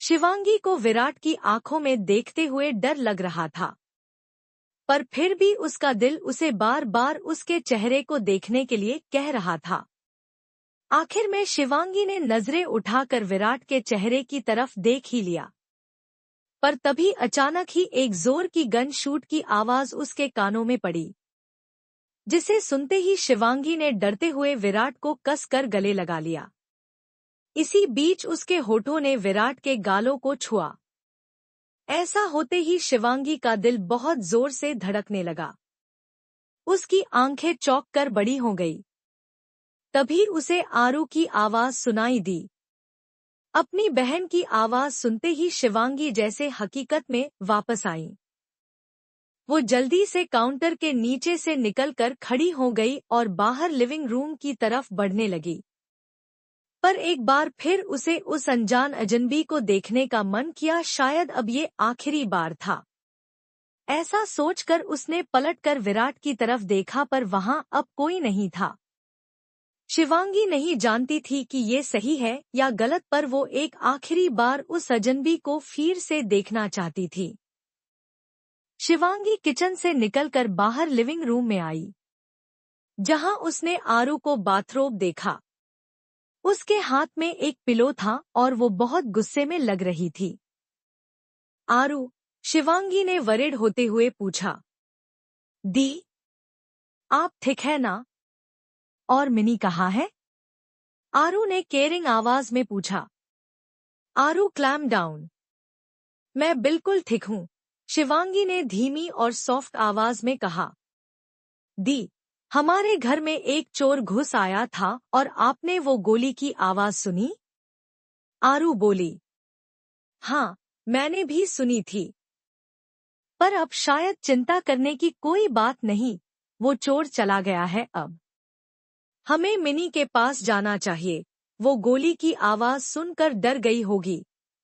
शिवांगी को विराट की आंखों में देखते हुए डर लग रहा था, पर फिर भी उसका दिल उसे बार बार उसके चेहरे को देखने के लिए कह रहा था। आखिर में शिवांगी ने नजरें उठाकर विराट के चेहरे की तरफ देख ही लिया, पर तभी अचानक ही एक जोर की गन शूट की आवाज उसके कानों में पड़ी, जिसे सुनते ही शिवांगी ने डरते हुए विराट को कसकर गले लगा लिया। इसी बीच उसके होठों ने विराट के गालों को छुआ। ऐसा होते ही शिवांगी का दिल बहुत जोर से धड़कने लगा। उसकी आंखें चौंक कर बड़ी हो गई। तभी उसे आरू की आवाज सुनाई दी। अपनी बहन की आवाज सुनते ही शिवांगी जैसे हकीकत में वापस आई। वो जल्दी से काउंटर के नीचे से निकलकर खड़ी हो गई और बाहर लिविंग रूम की तरफ बढ़ने लगी। पर एक बार फिर उसे उस अनजान अजनबी को देखने का मन किया, शायद अब ये आखिरी बार था। ऐसा सोचकर उसने पलटकर विराट की तरफ देखा, पर वहां अब कोई नहीं था। शिवांगी नहीं जानती थी कि ये सही है या गलत, पर वो एक आखिरी बार उस अजनबी को फिर से देखना चाहती थी। शिवांगी किचन से निकलकर बाहर लिविंग रूम में आई, जहां उसने आरू को बाथरोब देखा। उसके हाथ में एक पिलो था और वो बहुत गुस्से में लग रही थी। आरू, शिवांगी ने वरिड होते हुए पूछा। दी, आप ठीक है ना? और मिनी कहाँ है? आरू ने केयरिंग आवाज में पूछा। आरू, क्लैम डाउन। मैं बिल्कुल ठीक हूँ, शिवांगी ने धीमी और सॉफ्ट आवाज में कहा। दी, हमारे घर में एक चोर घुस आया था और आपने वो गोली की आवाज सुनी? आरू बोली। हाँ, मैंने भी सुनी थी। पर अब शायद चिंता करने की कोई बात नहीं, वो चोर चला गया है। अब हमें मिनी के पास जाना चाहिए। वो गोली की आवाज सुनकर डर गई होगी,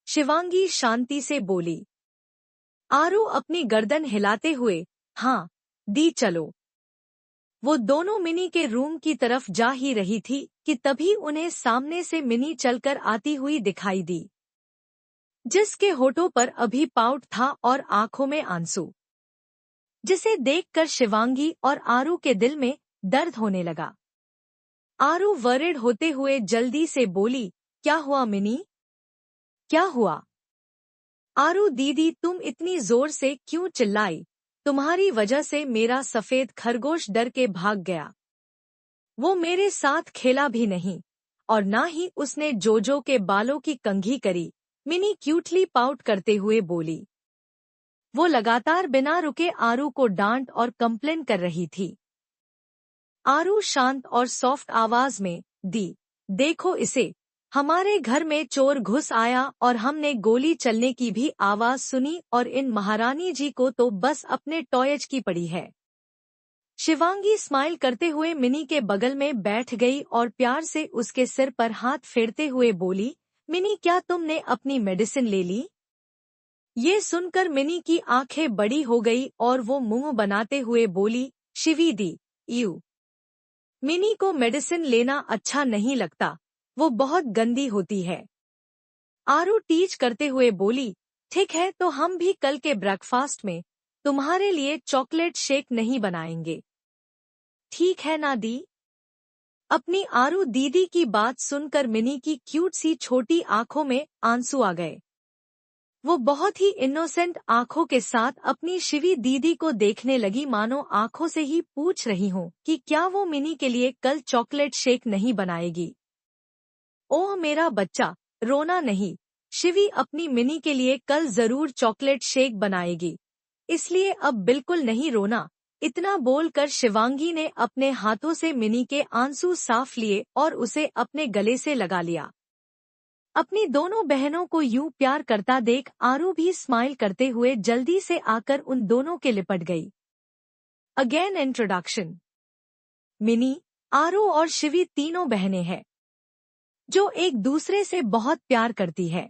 शिवांगी शांति से बोली। आरू अपनी गर्दन हिलाते हुए, हाँ दी, चलो। वो दोनों मिनी के रूम की तरफ जा ही रही थी कि तभी उन्हें सामने से मिनी चलकर आती हुई दिखाई दी, जिसके होठों पर अभी पाउट था और आंखों में आंसू, जिसे देखकर शिवांगी और आरू के दिल में दर्द होने लगा। आरू वरिड होते हुए जल्दी से बोली, क्या हुआ मिनी? क्या हुआ? आरू दीदी, तुम इतनी जोर से क्यों चिल्लाई? तुम्हारी वजह से मेरा सफेद खरगोश डर के भाग गया। वो मेरे साथ खेला भी नहीं और ना ही उसने जोजो के बालों की कंघी करी, मिनी क्यूटली पाउट करते हुए बोली। वो लगातार बिना रुके आरू को डांट और कंप्लेन कर रही थी। आरू शांत और सॉफ्ट आवाज में, दी, देखो इसे, हमारे घर में चोर घुस आया और हमने गोली चलने की भी आवाज सुनी और इन महारानी जी को तो बस अपने टॉयज की पड़ी है। शिवांगी स्माइल करते हुए मिनी के बगल में बैठ गई और प्यार से उसके सिर पर हाथ फेरते हुए बोली, मिनी, क्या तुमने अपनी मेडिसिन ले ली? ये सुनकर मिनी की आंखें बड़ी हो गई और वो मुंह बनाते हुए बोली, शिवी दी, यू। मिनी को मेडिसिन लेना अच्छा नहीं लगता, वो बहुत गंदी होती है। आरू टीच करते हुए बोली, ठीक है, तो हम भी कल के ब्रेकफास्ट में तुम्हारे लिए चॉकलेट शेक नहीं बनाएंगे, ठीक है ना दी? अपनी आरू दीदी की बात सुनकर मिनी की क्यूट सी छोटी आंखों में आंसू आ गए। वो बहुत ही इनोसेंट आंखों के साथ अपनी शिवी दीदी को देखने लगी, मानो आंखों से ही पूछ रही हूँ कि क्या वो मिनी के लिए कल चॉकलेट शेक नहीं बनाएगी। ओह मेरा बच्चा, रोना नहीं, शिवी अपनी मिनी के लिए कल जरूर चॉकलेट शेक बनाएगी, इसलिए अब बिल्कुल नहीं रोना। इतना बोलकर शिवांगी ने अपने हाथों से मिनी के आंसू साफ लिए और उसे अपने गले से लगा लिया। अपनी दोनों बहनों को यूं प्यार करता देख आरू भी स्माइल करते हुए जल्दी से आकर उन दोनों के लिपट गई। Again introduction. मिनी, आरू और शिवी तीनों बहनें हैं जो एक दूसरे से बहुत प्यार करती है।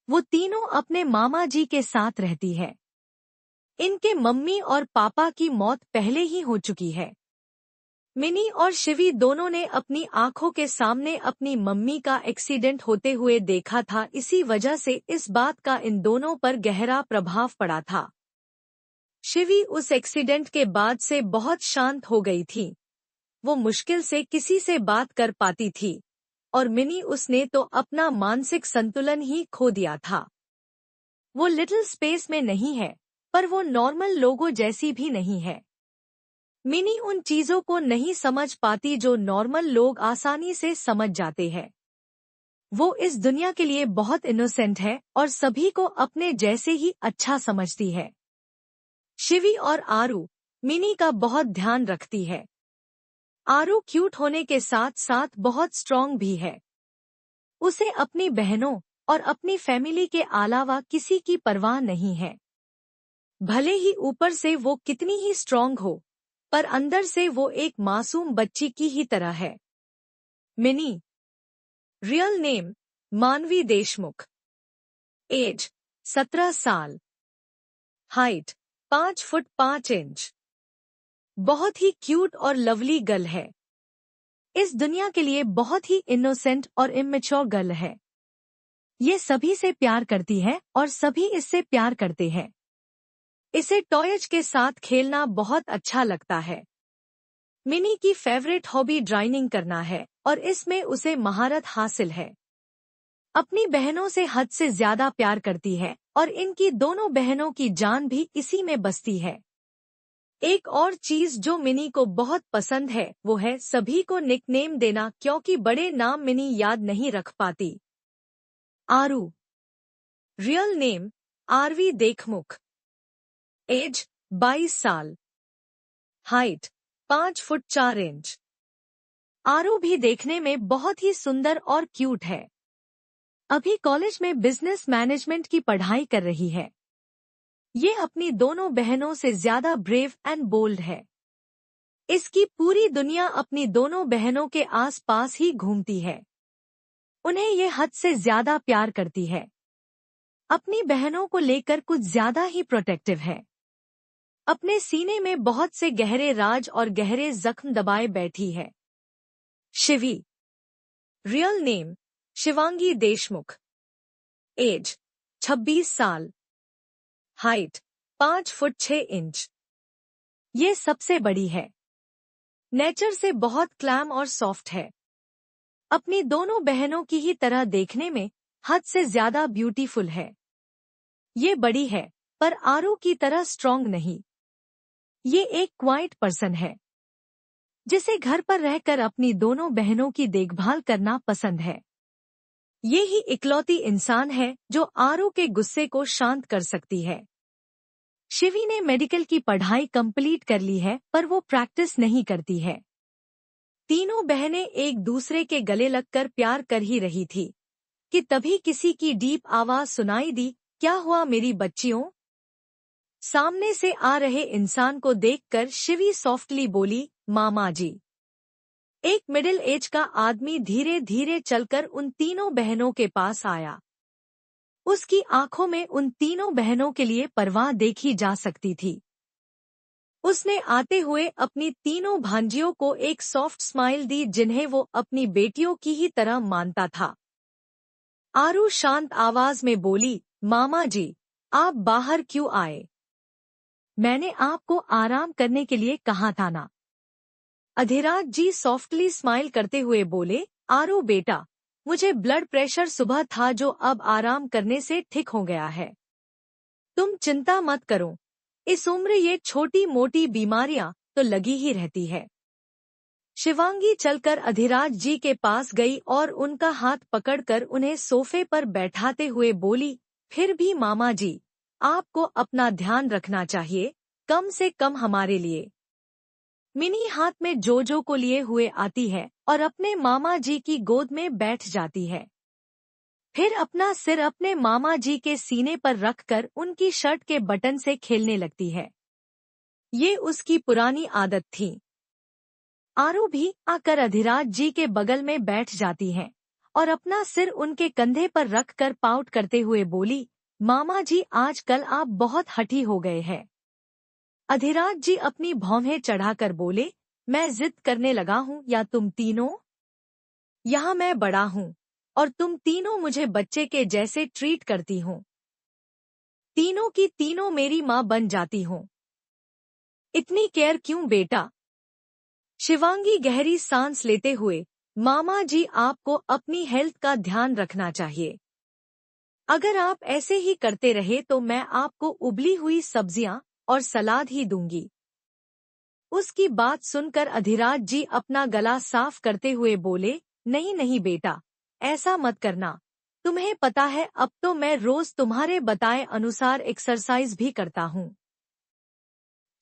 वो तीनों अपने मामा जी के साथ रहती है। इनके मम्मी और पापा की मौत पहले ही हो चुकी है। मिनी और शिवी दोनों ने अपनी आंखों के सामने अपनी मम्मी का एक्सीडेंट होते हुए देखा था, इसी वजह से इस बात का इन दोनों पर गहरा प्रभाव पड़ा था। शिवी उस एक्सीडेंट के बाद से बहुत शांत हो गई थी। वो मुश्किल से किसी से बात कर पाती थी और मिनी, उसने तो अपना मानसिक संतुलन ही खो दिया था। वो लिटिल स्पेस में नहीं है, पर वो नॉर्मल लोगों जैसी भी नहीं है। मिनी उन चीजों को नहीं समझ पाती जो नॉर्मल लोग आसानी से समझ जाते हैं। वो इस दुनिया के लिए बहुत इनोसेंट है और सभी को अपने जैसे ही अच्छा समझती है। शिवी और आरू मिनी का बहुत ध्यान रखती है। आरू क्यूट होने के साथ साथ बहुत स्ट्रॉन्ग भी है। उसे अपनी बहनों और अपनी फैमिली के अलावा किसी की परवाह नहीं है। भले ही ऊपर से वो कितनी ही स्ट्रॉन्ग हो, पर अंदर से वो एक मासूम बच्ची की ही तरह है। मिनी। रियल नेम मानवी देशमुख। एज 17 साल। Height 5 foot 5 inch. बहुत ही क्यूट और लवली गर्ल है। इस दुनिया के लिए बहुत ही इनोसेंट और इमेच्योर गर्ल है। ये सभी से प्यार करती है और सभी इससे प्यार करते हैं। इसे टॉयज के साथ खेलना बहुत अच्छा लगता है। मिनी की फेवरेट हॉबी ड्राइंग करना है और इसमें उसे महारत हासिल है। अपनी बहनों से हद से ज्यादा प्यार करती है और इनकी दोनों बहनों की जान भी इसी में बसती है। एक और चीज जो मिनी को बहुत पसंद है वो है सभी को निकनेम देना, क्योंकि बड़े नाम मिनी याद नहीं रख पाती। Aaru. Real name Aarvi Deshmukh. Age 22 साल। Height 5 foot 4 inch. आरू भी देखने में बहुत ही सुंदर और क्यूट है। अभी कॉलेज में बिजनेस मैनेजमेंट की पढ़ाई कर रही है। ये अपनी दोनों बहनों से ज्यादा ब्रेव एंड बोल्ड है। इसकी पूरी दुनिया अपनी दोनों बहनों के आसपास ही घूमती है। उन्हें ये हद से ज्यादा प्यार करती है। अपनी बहनों को लेकर कुछ ज्यादा ही प्रोटेक्टिव है। अपने सीने में बहुत से गहरे राज और गहरे जख्म दबाए बैठी है। Shivi. Real name Shivangi Deshmukh. Age 26 साल। Height 5 foot 6 inch. ये सबसे बड़ी है। नेचर से बहुत क्लैम और सॉफ्ट है। अपनी दोनों बहनों की ही तरह देखने में हद से ज्यादा ब्यूटीफुल है। ये बड़ी है, पर आरू की तरह स्ट्रॉन्ग नहीं। ये एक क्वाइट पर्सन है, जिसे घर पर रहकर अपनी दोनों बहनों की देखभाल करना पसंद है। ये ही इकलौती इंसान है जो आरू के गुस्से को शांत कर सकती है। शिवी ने मेडिकल की पढ़ाई कंप्लीट कर ली है, पर वो प्रैक्टिस नहीं करती है। तीनों बहनें एक दूसरे के गले लगकर प्यार कर ही रही थी कि तभी किसी की डीप आवाज सुनाई दी, क्या हुआ मेरी बच्चियों? सामने से आ रहे इंसान को देखकर शिवी सॉफ्टली बोली, मामा जी। एक मिडिल एज का आदमी धीरे धीरे चलकर उन तीनों बहनों के पास आया। उसकी आंखों में उन तीनों बहनों के लिए परवाह देखी जा सकती थी। उसने आते हुए अपनी तीनों भांजियों को एक सॉफ्ट स्माइल दी, जिन्हें वो अपनी बेटियों की ही तरह मानता था। आरू शांत आवाज में बोली, मामा जी, आप बाहर क्यों आए? मैंने आपको आराम करने के लिए कहा था ना। अधिराज जी सॉफ्टली स्माइल करते हुए बोले, आरू बेटा, मुझे ब्लड प्रेशर सुबह था जो अब आराम करने से ठीक हो गया है। तुम चिंता मत करो, इस उम्र ये छोटी मोटी बीमारियां तो लगी ही रहती है। शिवांगी चलकर अधिराज जी के पास गई और उनका हाथ पकड़कर उन्हें सोफे पर बैठाते हुए बोली, फिर भी मामा जी, आपको अपना ध्यान रखना चाहिए, कम से कम हमारे लिए। मिनी हाथ में जोजो को लिए हुए आती है और अपने मामा जी की गोद में बैठ जाती है। फिर अपना सिर अपने मामा जी के सीने पर रखकर उनकी शर्ट के बटन से खेलने लगती है। ये उसकी पुरानी आदत थी। आरू भी आकर अधिराज जी के बगल में बैठ जाती है और अपना सिर उनके कंधे पर रखकर पाउट करते हुए बोली, मामा जी आजकल आप बहुत हठी हो गए हैं। अधिराज जी अपनी भौहें चढ़ाकर बोले, मैं जिद करने लगा हूँ या तुम तीनों? यहाँ मैं बड़ा हूँ और तुम तीनों मुझे बच्चे के जैसे ट्रीट करती हो। तीनों की तीनों मेरी माँ बन जाती हो। इतनी केयर क्यों बेटा? शिवांगी गहरी सांस लेते हुए, मामा जी आपको अपनी हेल्थ का ध्यान रखना चाहिए। अगर आप ऐसे ही करते रहे तो मैं आपको उबली हुई सब्जियां और सलाद ही दूंगी। उसकी बात सुनकर अधिराज जी अपना गला साफ करते हुए बोले, नहीं नहीं बेटा, ऐसा मत करना। तुम्हें पता है अब तो मैं रोज तुम्हारे बताए अनुसार एक्सरसाइज भी करता हूँ।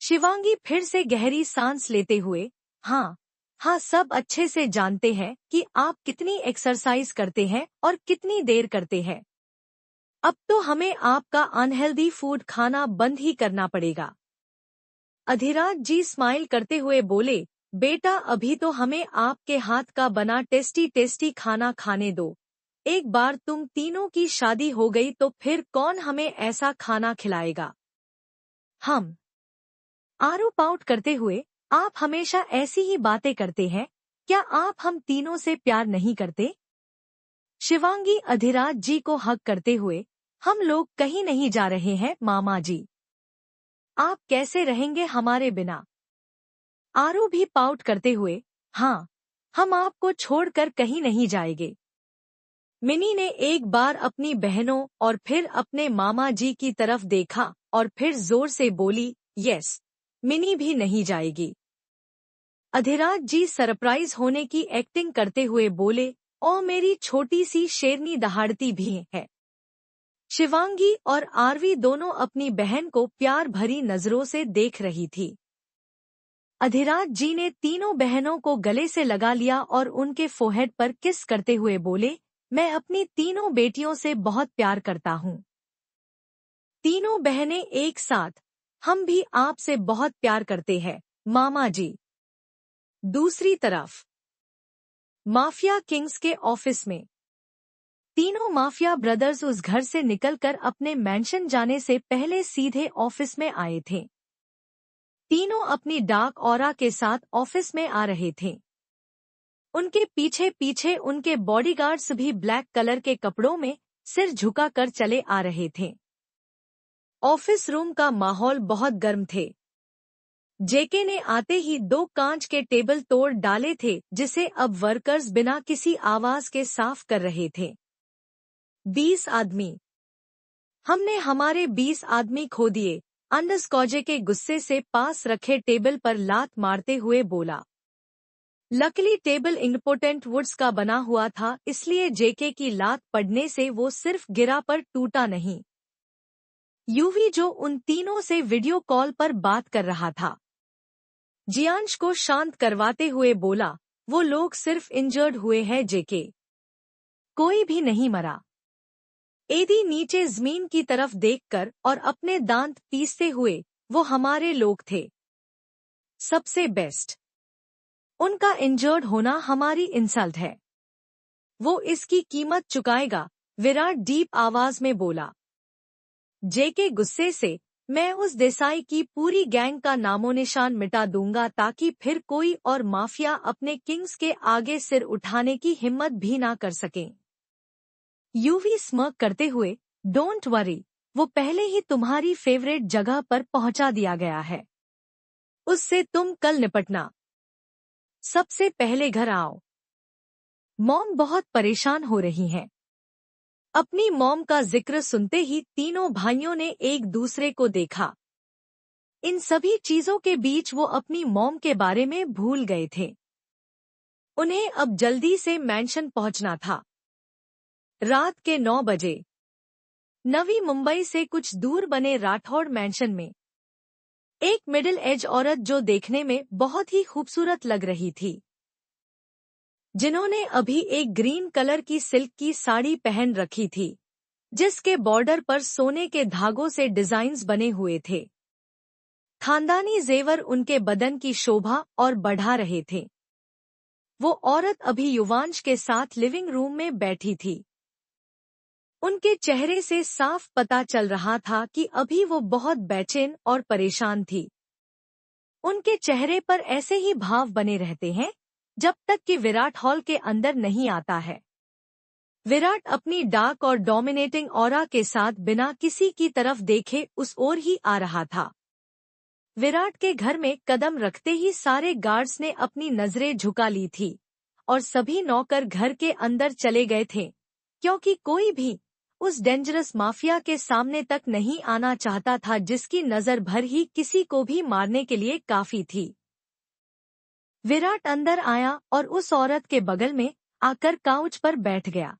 शिवांगी फिर से गहरी सांस लेते हुए, हाँ हाँ, सब अच्छे से जानते हैं कि आप कितनी एक्सरसाइज करते हैं और कितनी देर करते हैं। अब तो हमें आपका अनहेल्दी फूड खाना बंद ही करना पड़ेगा। अधिराज जी स्माइल करते हुए बोले, बेटा अभी तो हमें आपके हाथ का बना टेस्टी टेस्टी खाना खाने दो। एक बार तुम तीनों की शादी हो गई तो फिर कौन हमें ऐसा खाना खिलाएगा? हम आरू पाउट करते हुए, आप हमेशा ऐसी ही बातें करते हैं। क्या आप हम तीनों से प्यार नहीं करते? शिवांगी अधिराज जी को हक करते हुए, हम लोग कहीं नहीं जा रहे हैं मामा जी। आप कैसे रहेंगे हमारे बिना? आरू भी पाउट करते हुए, हाँ, हम आपको छोड़कर कहीं नहीं जाएंगे। मिनी ने एक बार अपनी बहनों और फिर अपने मामा जी की तरफ देखा और फिर जोर से बोली, यस, मिनी भी नहीं जाएगी। अधिराज जी सरप्राइज होने की एक्टिंग करते हुए बोले, ओ मेरी छोटी सी शेरनी दहाड़ती भी है। शिवांगी और आरवी दोनों अपनी बहन को प्यार भरी नजरों से देख रही थी। अधिराज जी ने तीनों बहनों को गले से लगा लिया और उनके फोरहेड पर किस करते हुए बोले, मैं अपनी तीनों बेटियों से बहुत प्यार करता हूँ। तीनों बहनें एक साथ, हम भी आपसे बहुत प्यार करते हैं मामा जी। दूसरी तरफ माफिया किंग्स के ऑफिस में तीनों माफिया ब्रदर्स उस घर से निकलकर अपने मैंशन जाने से पहले सीधे ऑफिस में आए थे। तीनों अपनी डार्क ऑरा के साथ ऑफिस में आ रहे थे। उनके पीछे पीछे उनके बॉडीगार्ड्स भी ब्लैक कलर के कपड़ों में सिर झुकाकर चले आ रहे थे। ऑफिस रूम का माहौल बहुत गर्म थे। जेके ने आते ही 2 कांच के टेबल तोड़ डाले थे जिसे अब वर्कर्स बिना किसी आवाज के साफ कर रहे थे। 20 आदमी, हमने हमारे 20 आदमी खो दिए, अंडरस्कॉजे के गुस्से से पास रखे टेबल पर लात मारते हुए बोला। लकीली टेबल इम्पोर्टेंट वुड्स का बना हुआ था, इसलिए जेके की लात पड़ने से वो सिर्फ गिरा पर टूटा नहीं। यूवी जो उन तीनों से वीडियो कॉल पर बात कर रहा था, जियांश को शांत करवाते हुए बोला, वो लोग सिर्फ इंजर्ड हुए हैं जेके, कोई भी नहीं मरा। एदी नीचे जमीन की तरफ देखकर और अपने दांत पीसते हुए, वो हमारे लोग थे, सबसे बेस्ट। उनका इंजर्ड होना हमारी इंसल्ट है। वो इसकी कीमत चुकाएगा, विराट डीप आवाज में बोला। जेके गुस्से से, मैं उस देसाई की पूरी गैंग का नामोनिशान मिटा दूंगा ताकि फिर कोई और माफिया अपने किंग्स के आगे सिर उठाने की हिम्मत भी ना कर सकें। यूवी स्मर्क करते हुए, डोंट वरी, वो पहले ही तुम्हारी फेवरेट जगह पर पहुंचा दिया गया है। उससे तुम कल निपटना। सबसे पहले घर आओ। मॉम बहुत परेशान हो रही हैं। अपनी मॉम का जिक्र सुनते ही तीनों भाइयों ने एक दूसरे को देखा। इन सभी चीजों के बीच वो अपनी मॉम के बारे में भूल गए थे। उन्हें अब जल्दी से मैंशन पहुंचना था। रात के 9 बजे नवी मुंबई से कुछ दूर बने राठौड़ मैंशन में एक मिडिल एज औरत जो देखने में बहुत ही खूबसूरत लग रही थी, जिन्होंने अभी एक ग्रीन कलर की सिल्क की साड़ी पहन रखी थी, जिसके बॉर्डर पर सोने के धागों से डिजाइन्स बने हुए थे। खानदानी जेवर उनके बदन की शोभा और बढ़ा रहे थे। वो औरत अभी युवांश के साथ लिविंग रूम में बैठी थी। उनके चेहरे से साफ पता चल रहा था कि अभी वो बहुत बेचैन और परेशान थी। उनके चेहरे पर ऐसे ही भाव बने रहते हैं जब तक कि विराट हॉल के अंदर नहीं आता है। विराट अपनी डार्क और डोमिनेटिंग ऑरा के साथ बिना किसी की तरफ देखे उस ओर ही आ रहा था। विराट के घर में कदम रखते ही सारे गार्ड्स ने अपनी नजरें झुका ली थी और सभी नौकर घर के अंदर चले गए थे, क्योंकि कोई भी उस डेंजरस माफिया के सामने तक नहीं आना चाहता था जिसकी नजर भर ही किसी को भी मारने के लिए काफी थी। विराट अंदर आया और उस औरत के बगल में आकर काउच पर बैठ गया।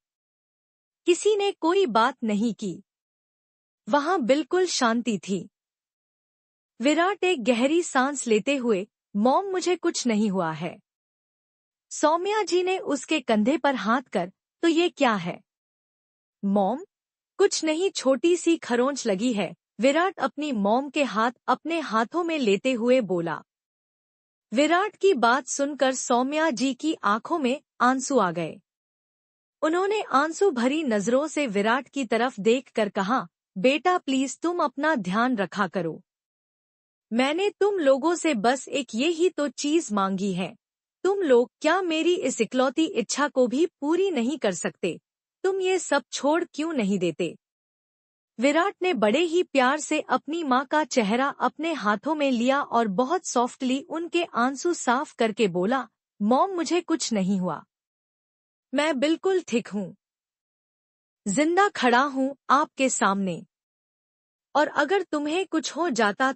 किसी ने कोई बात नहीं की। वहां बिल्कुल शांति थी। विराट एक गहरी सांस लेते हुए, मॉम मुझे कुछ नहीं हुआ है। सौम्या जी ने उसके कंधे पर हाथ कर, तो ये क्या है? मॉम, कुछ नहीं, छोटी सी खरोंच लगी है। विराट अपनी मॉम के हाथ अपने हाथों में लेते हुए बोला। विराट की बात सुनकर सौम्या जी की आंखों में आंसू आ गए। उन्होंने आंसू भरी नजरों से विराट की तरफ देखकर कहा, बेटा प्लीज तुम अपना ध्यान रखा करो। मैंने तुम लोगों से बस एक ये ही तो चीज मांगी है। तुम लोग क्या मेरी इस इकलौती इच्छा को भी पूरी नहीं कर सकते? तुम ये सब छोड़ क्यों नहीं देते? विराट ने बड़े ही प्यार से अपनी माँ का चेहरा अपने हाथों में लिया और बहुत सॉफ्टली उनके आंसू साफ करके बोला, मॉम मुझे कुछ नहीं हुआ। मैं बिल्कुल ठीक हूँ। जिंदा खड़ा हूँ आपके सामने। और अगर तुम्हें कुछ हो जाता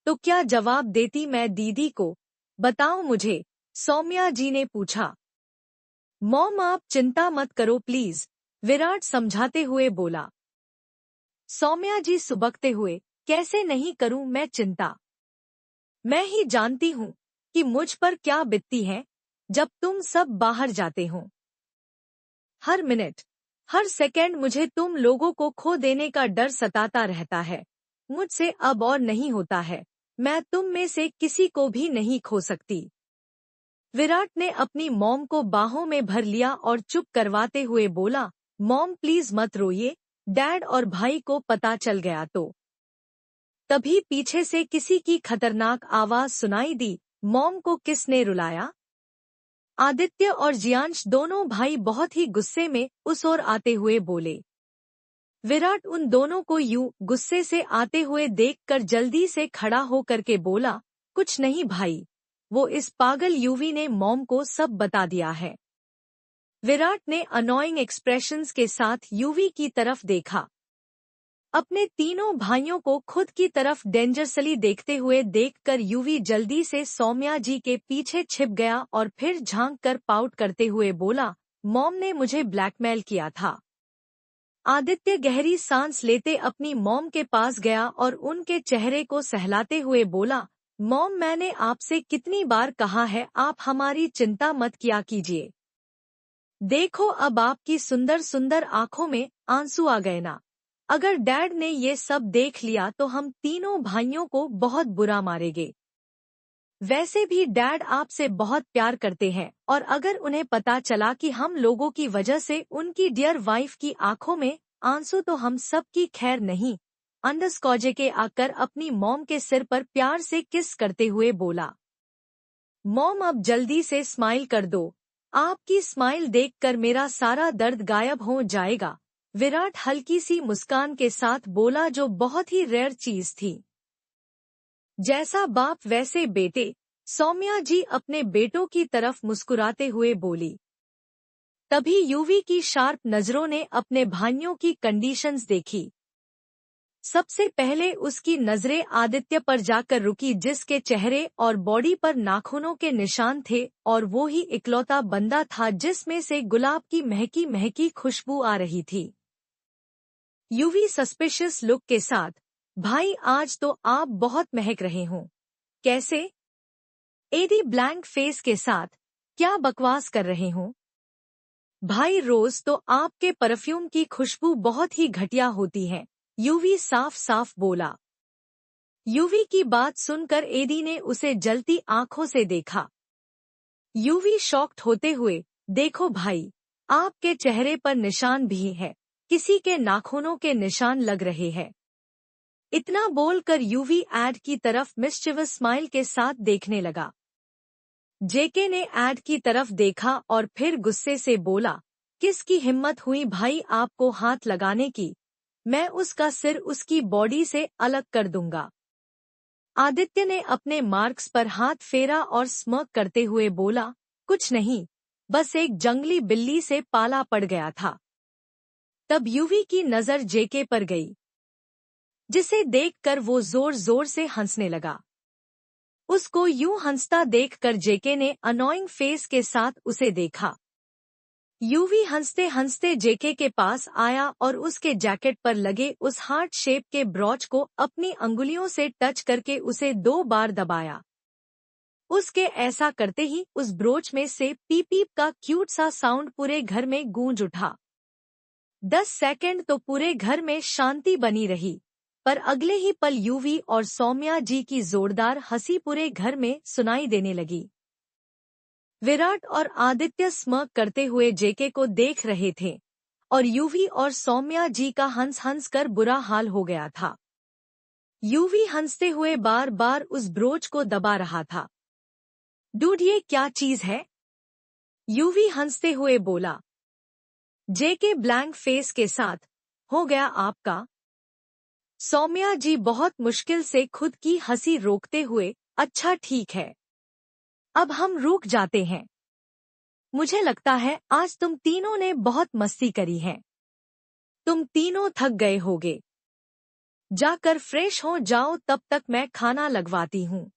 तो क्या जवाब देती मैं दीदी को? बताओ मुझे, सौम्या जी ने पूछा। मॉम आप चिंता मत करो प्लीज, विराट समझाते हुए बोला। सौम्या जी सुबकते हुए, कैसे नहीं करूं मैं चिंता? मैं ही जानती हूँ कि मुझ पर क्या बीतती है जब तुम सब बाहर जाते हो। हर मिनट, हर सेकंड मुझे तुम लोगों को खो देने का डर सताता रहता है। मुझसे अब और नहीं होता है। मैं तुम में से किसी को भी नहीं खो सकती। विराट ने अपनी मॉम को बाहों में भर लिया और चुप करवाते हुए बोला, मॉम प्लीज मत रोइए, डैड और भाई को पता चल गया तो। तभी पीछे से किसी की खतरनाक आवाज सुनाई दी। मॉम को किसने रुलाया? आदित्य और जियांश दोनों भाई बहुत ही गुस्से में उस ओर आते हुए बोले। विराट उन दोनों को यूं गुस्से से आते हुए देखकर जल्दी से खड़ा होकर के बोला, कुछ नहीं भाई, वो इस पागल यूवी ने मॉम को सब बता दिया है। विराट ने अनोइंग एक्सप्रेशंस के साथ यूवी की तरफ देखा। अपने तीनों भाइयों को खुद की तरफ डेंजरसली देखते हुए देखकर यूवी जल्दी से सौम्या जी के पीछे छिप गया और फिर झांक कर पाउट करते हुए बोला, मॉम ने मुझे ब्लैकमेल किया था। आदित्य गहरी सांस लेते अपनी मॉम के पास गया और उनके चेहरे को सहलाते हुए बोला, मॉम मैंने आपसे कितनी बार कहा है आप हमारी चिंता मत किया कीजिए। देखो अब आपकी सुंदर सुंदर आंखों में आंसू आ गए ना। अगर डैड ने ये सब देख लिया तो हम तीनों भाइयों को बहुत बुरा मारेंगे। वैसे भी डैड आपसे बहुत प्यार करते हैं और अगर उन्हें पता चला कि हम लोगों की वजह से उनकी डियर वाइफ की आंखों में आंसू तो हम सब की खैर नहीं। अंडरस्कॉजे के आकर अपनी मॉम के सिर पर प्यार से किस करते हुए बोला, मॉम अब जल्दी से स्माइल कर दो, आपकी स्माइल देखकर मेरा सारा दर्द गायब हो जाएगा। विराट हल्की सी मुस्कान के साथ बोला जो बहुत ही रेयर चीज थी। जैसा बाप वैसे बेटे, सौम्या जी अपने बेटों की तरफ मुस्कुराते हुए बोली। तभी यूवी की शार्प नजरों ने अपने भाइयों की कंडीशंस देखी। सबसे पहले उसकी नजरें आदित्य पर जाकर रुकी जिसके चेहरे और बॉडी पर नाखूनों के निशान थे और वो ही इकलौता बंदा था जिसमें से गुलाब की महकी महकी खुशबू आ रही थी। यूवी सस्पिशियस लुक के साथ, भाई आज तो आप बहुत महक रहे हो। कैसे? एडी ब्लैंक फेस के साथ, क्या बकवास कर रहे हो भाई, रोज तो आपके परफ्यूम की खुशबू बहुत ही घटिया होती है, यूवी साफ साफ बोला। यूवी की बात सुनकर एडी ने उसे जलती आंखों से देखा। यूवी शॉक्ड होते हुए, देखो भाई, आपके चेहरे पर निशान भी है, किसी के नाखूनों के निशान लग रहे हैं। इतना बोलकर यूवी एड की तरफ मिस्चिवस स्माइल के साथ देखने लगा। जेके ने एड की तरफ देखा और फिर गुस्से से बोला, किसकी हिम्मत हुई भाई आपको हाथ लगाने की? मैं उसका सिर उसकी बॉडी से अलग कर दूंगा। आदित्य ने अपने मार्क्स पर हाथ फेरा और स्मर्क करते हुए बोला, कुछ नहीं, बस एक जंगली बिल्ली से पाला पड़ गया था। तब यूवी की नजर जेके पर गई, जिसे देखकर वो जोर जोर से हंसने लगा। उसको यूं हंसता देखकर जेके ने अनोइंग फेस के साथ उसे देखा। यूवी हंसते हंसते जेके के पास आया और उसके जैकेट पर लगे उस हार्ट शेप के ब्रॉच को अपनी अंगुलियों से टच करके उसे 2 बार दबाया। उसके ऐसा करते ही उस ब्रोच में से पीप पीप का क्यूट सा साउंड पूरे घर में गूंज उठा। 10 सेकंड तो पूरे घर में शांति बनी रही, पर अगले ही पल यूवी और सौम्या जी की जोरदार हंसी पूरे घर में सुनाई देने लगी। विराट और आदित्य स्मर्क करते हुए जेके को देख रहे थे और यूवी और सौम्या जी का हंस हंस कर बुरा हाल हो गया था। यूवी हंसते हुए बार बार उस ब्रोच को दबा रहा था। डूड ये क्या चीज है? यूवी हंसते हुए बोला। जेके ब्लैंक फेस के साथ, हो गया आपका? सौम्या जी बहुत मुश्किल से खुद की हंसी रोकते हुए, अच्छा ठीक है, अब हम रुक जाते हैं। मुझे लगता है आज तुम तीनों ने बहुत मस्ती करी है। तुम तीनों थक गए होगे। जाकर फ्रेश हो जाओ, तब तक मैं खाना लगवाती हूँ।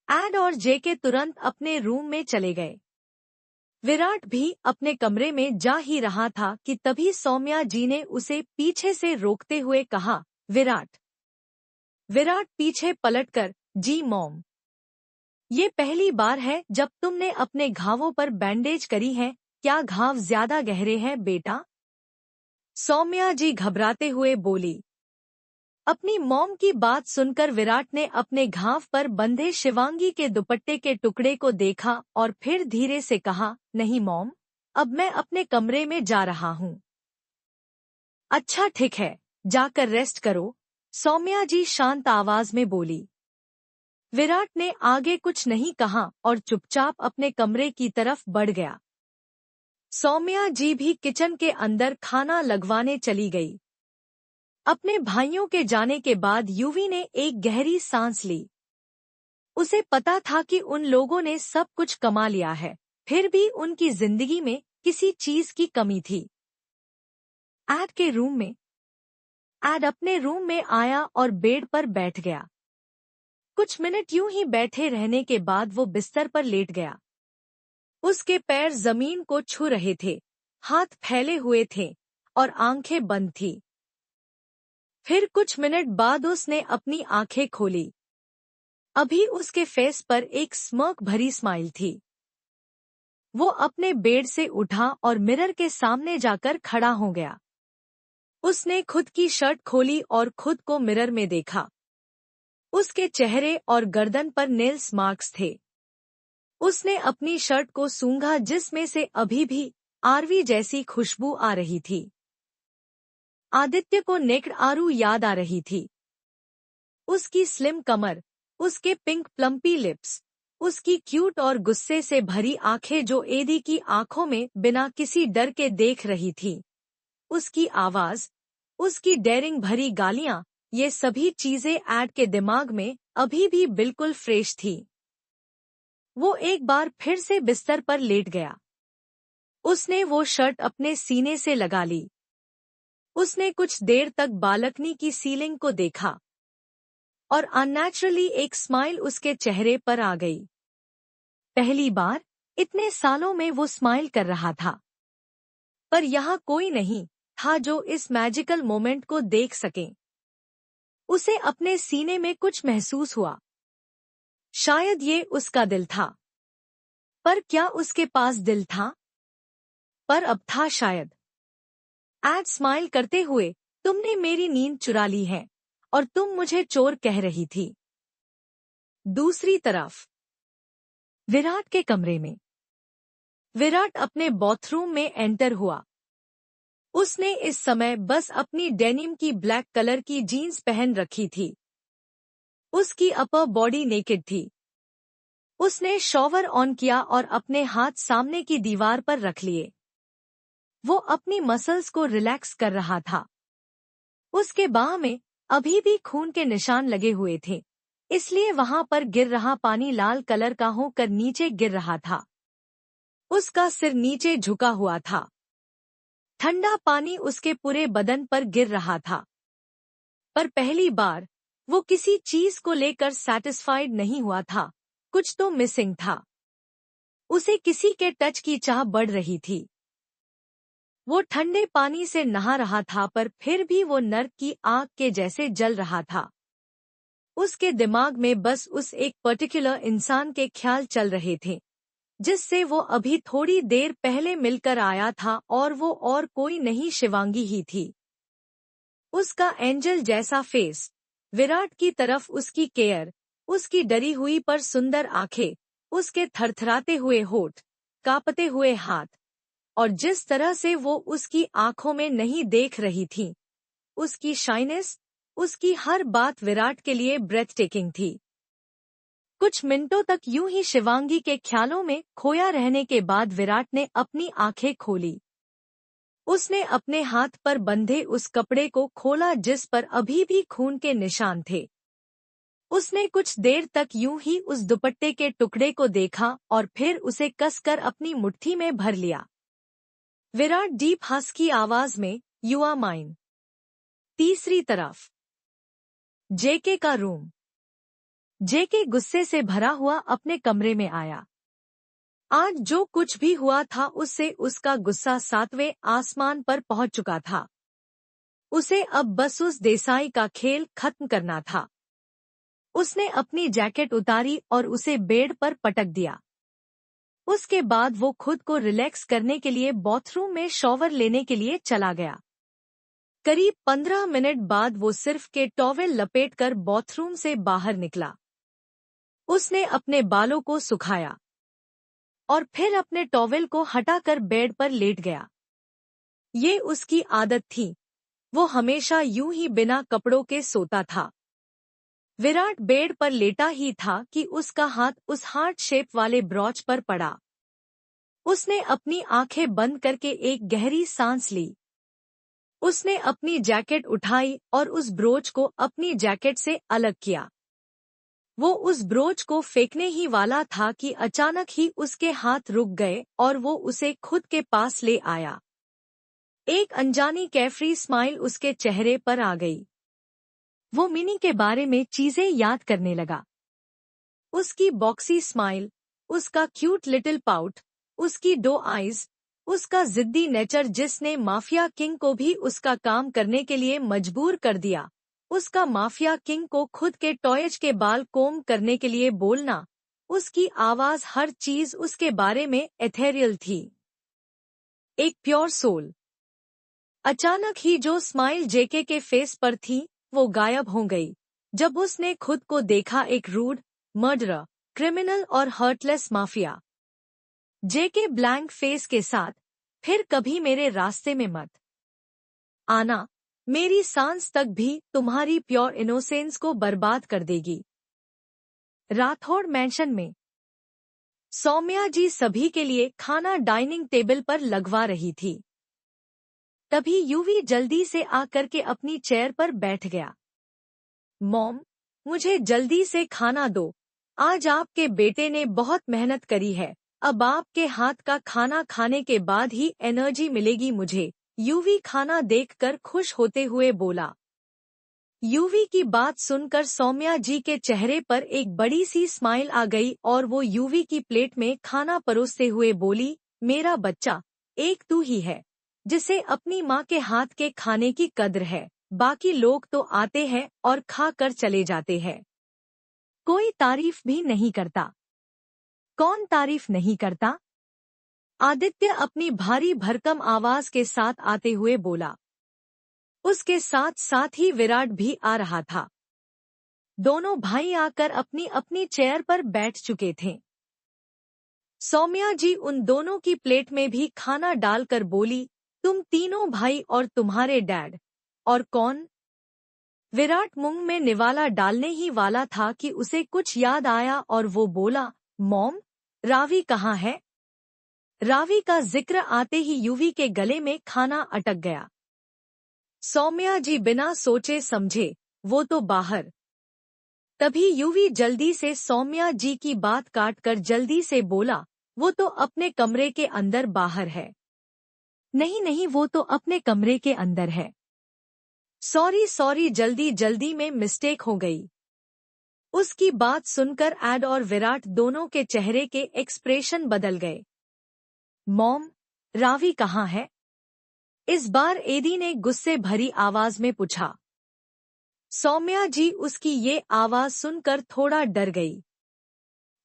एड और जेके तुरंत अपने रूम में चले गए। विराट भी अपने कमरे में जा ही रहा था कि तभी सौम्या जी ने उसे पीछे से रोकते हुए कहा, विराट। विराट पीछे पलटकर, जी मॉम। ये पहली बार है जब तुमने अपने घावों पर बैंडेज करी है, क्या घाव ज्यादा गहरे हैं बेटा? सौम्या जी घबराते हुए बोली। अपनी मॉम की बात सुनकर विराट ने अपने घाव पर बंधे शिवांगी के दुपट्टे के टुकड़े को देखा और फिर धीरे से कहा, नहीं मॉम, अब मैं अपने कमरे में जा रहा हूँ। अच्छा ठीक है, जाकर रेस्ट करो, सौम्या जी शांत आवाज में बोली। विराट ने आगे कुछ नहीं कहा और चुपचाप अपने कमरे की तरफ बढ़ गया। सौम्या जी भी किचन के अंदर खाना लगवाने चली गई। अपने भाइयों के जाने के बाद यूवी ने एक गहरी सांस ली। उसे पता था कि उन लोगों ने सब कुछ कमा लिया है, फिर भी उनकी जिंदगी में किसी चीज की कमी थी। एड के रूम में। एड अपने रूम में आया और बेड पर बैठ गया। कुछ मिनट यूं ही बैठे रहने के बाद वो बिस्तर पर लेट गया। उसके पैर जमीन को छू रहे थे, हाथ फैले हुए थे और आंखें बंद थी। फिर कुछ मिनट बाद उसने अपनी आंखें खोली। अभी उसके फेस पर एक स्मर्क भरी स्माइल थी। वो अपने बेड से उठा और मिरर के सामने जाकर खड़ा हो गया। उसने खुद की शर्ट खोली और खुद को मिरर में देखा। उसके चेहरे और गर्दन पर नेल्स मार्क्स थे। उसने अपनी शर्ट को सूंघा जिसमें से अभी भी आरवी जैसी खुशबू आ रही थी। आदित्य को नेक्ड आरू याद आ रही थी। उसकी स्लिम कमर, उसके पिंक प्लम्पी लिप्स, उसकी क्यूट और गुस्से से भरी आंखें जो एडी की आंखों में बिना किसी डर के देख रही थी, उसकी आवाज, उसकी डेयरिंग भरी गालियां, ये सभी चीजें एड के दिमाग में अभी भी बिल्कुल फ्रेश थी। वो एक बार फिर से बिस्तर पर लेट गया। उसने वो शर्ट अपने सीने से लगा ली। उसने कुछ देर तक बालकनी की सीलिंग को देखा और अननेचुरली एक स्माइल उसके चेहरे पर आ गई। पहली बार इतने सालों में वो स्माइल कर रहा था, पर यहाँ कोई नहीं था जो इस मैजिकल मोमेंट को देख सके। उसे अपने सीने में कुछ महसूस हुआ। शायद ये उसका दिल था। पर क्या उसके पास दिल था? पर अब था शायद। एड स्माइल करते हुए, तुमने मेरी नींद चुरा ली है और तुम मुझे चोर कह रही थी। दूसरी तरफ विराट के कमरे में। विराट अपने बाथरूम में एंटर हुआ। उसने इस समय बस अपनी डेनिम की ब्लैक कलर की जीन्स पहन रखी थी। उसकी अपर बॉडी नेकेड थी। उसने शॉवर ऑन किया और अपने हाथ सामने की दीवार पर रख लिए। वो अपनी मसल्स को रिलैक्स कर रहा था। उसके बाह में अभी भी खून के निशान लगे हुए थे, इसलिए वहां पर गिर रहा पानी लाल कलर का होकर नीचे गिर रहा था। उसका सिर नीचे झुका हुआ था। ठंडा पानी उसके पूरे बदन पर गिर रहा था। पर पहली बार वो किसी चीज को लेकर सैटिस्फाइड नहीं हुआ था। कुछ तो मिसिंग था। उसे किसी के टच की चाह बढ़ रही थी। वो ठंडे पानी से नहा रहा था, पर फिर भी वो नर्क की आग के जैसे जल रहा था। उसके दिमाग में बस उस एक पर्टिकुलर इंसान के ख्याल चल रहे थे, जिससे वो अभी थोड़ी देर पहले मिलकर आया था, और वो और कोई नहीं, शिवांगी ही थी। उसका एंजल जैसा फेस, विराट की तरफ उसकी केयर, उसकी डरी हुई पर सुंदर आंखें, उसके थरथराते हुए होठ, कांपते हुए हाथ, और जिस तरह से वो उसकी आंखों में नहीं देख रही थी, उसकी शाइनेस, उसकी हर बात विराट के लिए ब्रेथ टेकिंग थी। कुछ मिनटों तक यूं ही शिवांगी के ख्यालों में खोया रहने के बाद विराट ने अपनी आंखें खोली। उसने अपने हाथ पर बंधे उस कपड़े को खोला जिस पर अभी भी खून के निशान थे। उसने कुछ देर तक यूं ही उस दुपट्टे के टुकड़े को देखा और फिर उसे कसकर अपनी मुट्ठी में भर लिया। विराट डीप हस्की आवाज में, "यू आर माइन।" तीसरी तरफ जेके का रूम। जेके गुस्से से भरा हुआ अपने कमरे में आया। आज जो कुछ भी हुआ था उससे उसका गुस्सा 7वें आसमान पर पहुंच चुका था। उसे अब बस उस देसाई का खेल खत्म करना था। उसने अपनी जैकेट उतारी और उसे बेड पर पटक दिया। उसके बाद वो खुद को रिलैक्स करने के लिए बाथरूम में शॉवर लेने के लिए चला गया। करीब 15 मिनट बाद वो सिर्फ के टॉवेल लपेटकर बाथरूम से बाहर निकला। उसने अपने बालों को सुखाया और फिर अपने टॉवेल को हटाकर बेड पर लेट गया। ये उसकी आदत थी। वो हमेशा यूं ही बिना कपड़ों के सोता था। विराट बेड पर लेटा ही था कि उसका हाथ उस हार्ट शेप वाले ब्रॉच पर पड़ा। उसने अपनी आंखें बंद करके एक गहरी सांस ली। उसने अपनी जैकेट उठाई और उस ब्रोच को अपनी जैकेट से अलग किया। वो उस ब्रोच को फेंकने ही वाला था कि अचानक ही उसके हाथ रुक गए और वो उसे खुद के पास ले आया। एक अनजानी कैफरी स्माइल उसके चेहरे पर आ गई। वो मिनी के बारे में चीजें याद करने लगा। उसकी बॉक्सी स्माइल, उसका क्यूट लिटिल पाउट, उसकी 2 आईज, उसका जिद्दी नेचर जिसने माफिया किंग को भी उसका काम करने के लिए मजबूर कर दिया, उसका माफिया किंग को खुद के टॉयज के बाल कोम करने के लिए बोलना, उसकी आवाज, हर चीज उसके बारे में एथेरियल थी। एक प्योर सोल। अचानक ही जो स्माइल जेके के फेस पर थी वो गायब हो गई जब उसने खुद को देखा एक रूड, मर्डरर, क्रिमिनल और हर्टलेस माफिया। जेके ब्लैंक फेस के साथ, "फिर कभी मेरे रास्ते में मत आना, मेरी सांस तक भी तुम्हारी प्योर इनोसेंस को बर्बाद कर देगी।" राठौड़ मैंशन में सौम्या जी सभी के लिए खाना डाइनिंग टेबल पर लगवा रही थी। तभी यूवी जल्दी से आकर के अपनी चेयर पर बैठ गया। "मॉम, मुझे जल्दी से खाना दो। आज आपके बेटे ने बहुत मेहनत करी है। अब आपके हाथ का खाना खाने के बाद ही एनर्जी मिलेगी मुझे," यूवी खाना देखकर खुश होते हुए बोला। यूवी की बात सुनकर सौम्या जी के चेहरे पर एक बड़ी सी स्माइल आ गई और वो यूवी की प्लेट में खाना परोसते हुए बोली, "मेरा बच्चा, एक तू ही है जिसे अपनी माँ के हाथ के खाने की कद्र है। बाकी लोग तो आते हैं और खा कर चले जाते हैं। कोई तारीफ भी नहीं करता।" "कौन तारीफ नहीं करता?" आदित्य अपनी भारी भरकम आवाज के साथ आते हुए बोला। उसके साथ साथ ही विराट भी आ रहा था। दोनों भाई आकर अपनी अपनी चेयर पर बैठ चुके थे। सौम्या जी उन दोनों की प्लेट में भी खाना डालकर बोली, तुम तीनों भाई और तुम्हारे डैड। और कौन? विराट मुंह में निवाला डालने ही वाला था कि उसे कुछ याद आया और वो बोला, मॉम, रावी कहाँ है? रावी का जिक्र आते ही युवी के गले में खाना अटक गया। सौम्या जी बिना सोचे समझे, वो तो बाहर। तभी युवी जल्दी से सौम्या जी की बात काटकर जल्दी से बोला, वो तो अपने कमरे के अंदर बाहर है। नहीं नहीं, वो तो अपने कमरे के अंदर है। सॉरी सॉरी, जल्दी जल्दी में मिस्टेक हो गई। उसकी बात सुनकर एड और विराट दोनों के चेहरे के एक्सप्रेशन बदल गए। मॉम, रावी कहाँ है? इस बार एडी ने गुस्से भरी आवाज में पूछा। सौम्या जी उसकी ये आवाज सुनकर थोड़ा डर गई।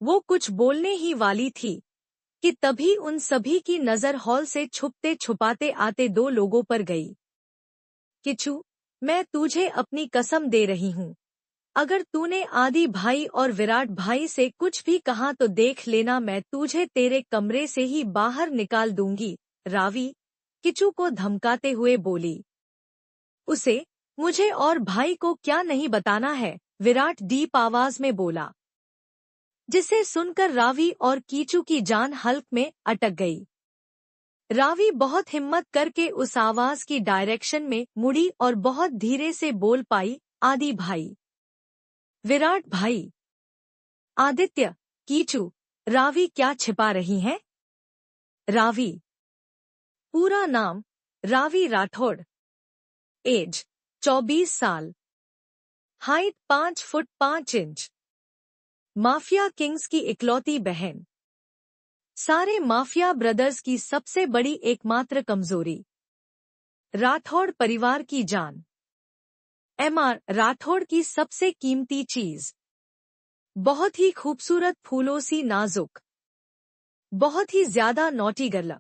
वो कुछ बोलने ही वाली थी कि तभी उन सभी की नजर हॉल से छुपते छुपाते आते दो लोगों पर गई। किचू, मैं तुझे अपनी कसम दे रही हूँ, अगर तूने आदि भाई और विराट भाई से कुछ भी कहा तो देख लेना, मैं तुझे तेरे कमरे से ही बाहर निकाल दूंगी। रावी किचू को धमकाते हुए बोली। उसे मुझे और भाई को क्या नहीं बताना है, विराट डीप आवाज में बोला, जिसे सुनकर रावी और कीचू की जान हल्क में अटक गई। रावी बहुत हिम्मत करके उस आवाज की डायरेक्शन में मुड़ी और बहुत धीरे से बोल पाई, आदि भाई, विराट भाई, आदित्य, कीचू, रावी क्या छिपा रही हैं? रावी, पूरा नाम रावी राठौड़, एज 24 साल, height 5 foot 5 inch, mafia Kings की इकलौती बहन, सारे माफिया ब्रदर्स की सबसे बड़ी एकमात्र कमजोरी, राठौड़ परिवार की जान, एमआर राठौड़ की सबसे कीमती चीज, बहुत ही खूबसूरत फूलों सी नाजुक, बहुत ही ज्यादा नॉटी गर्ल।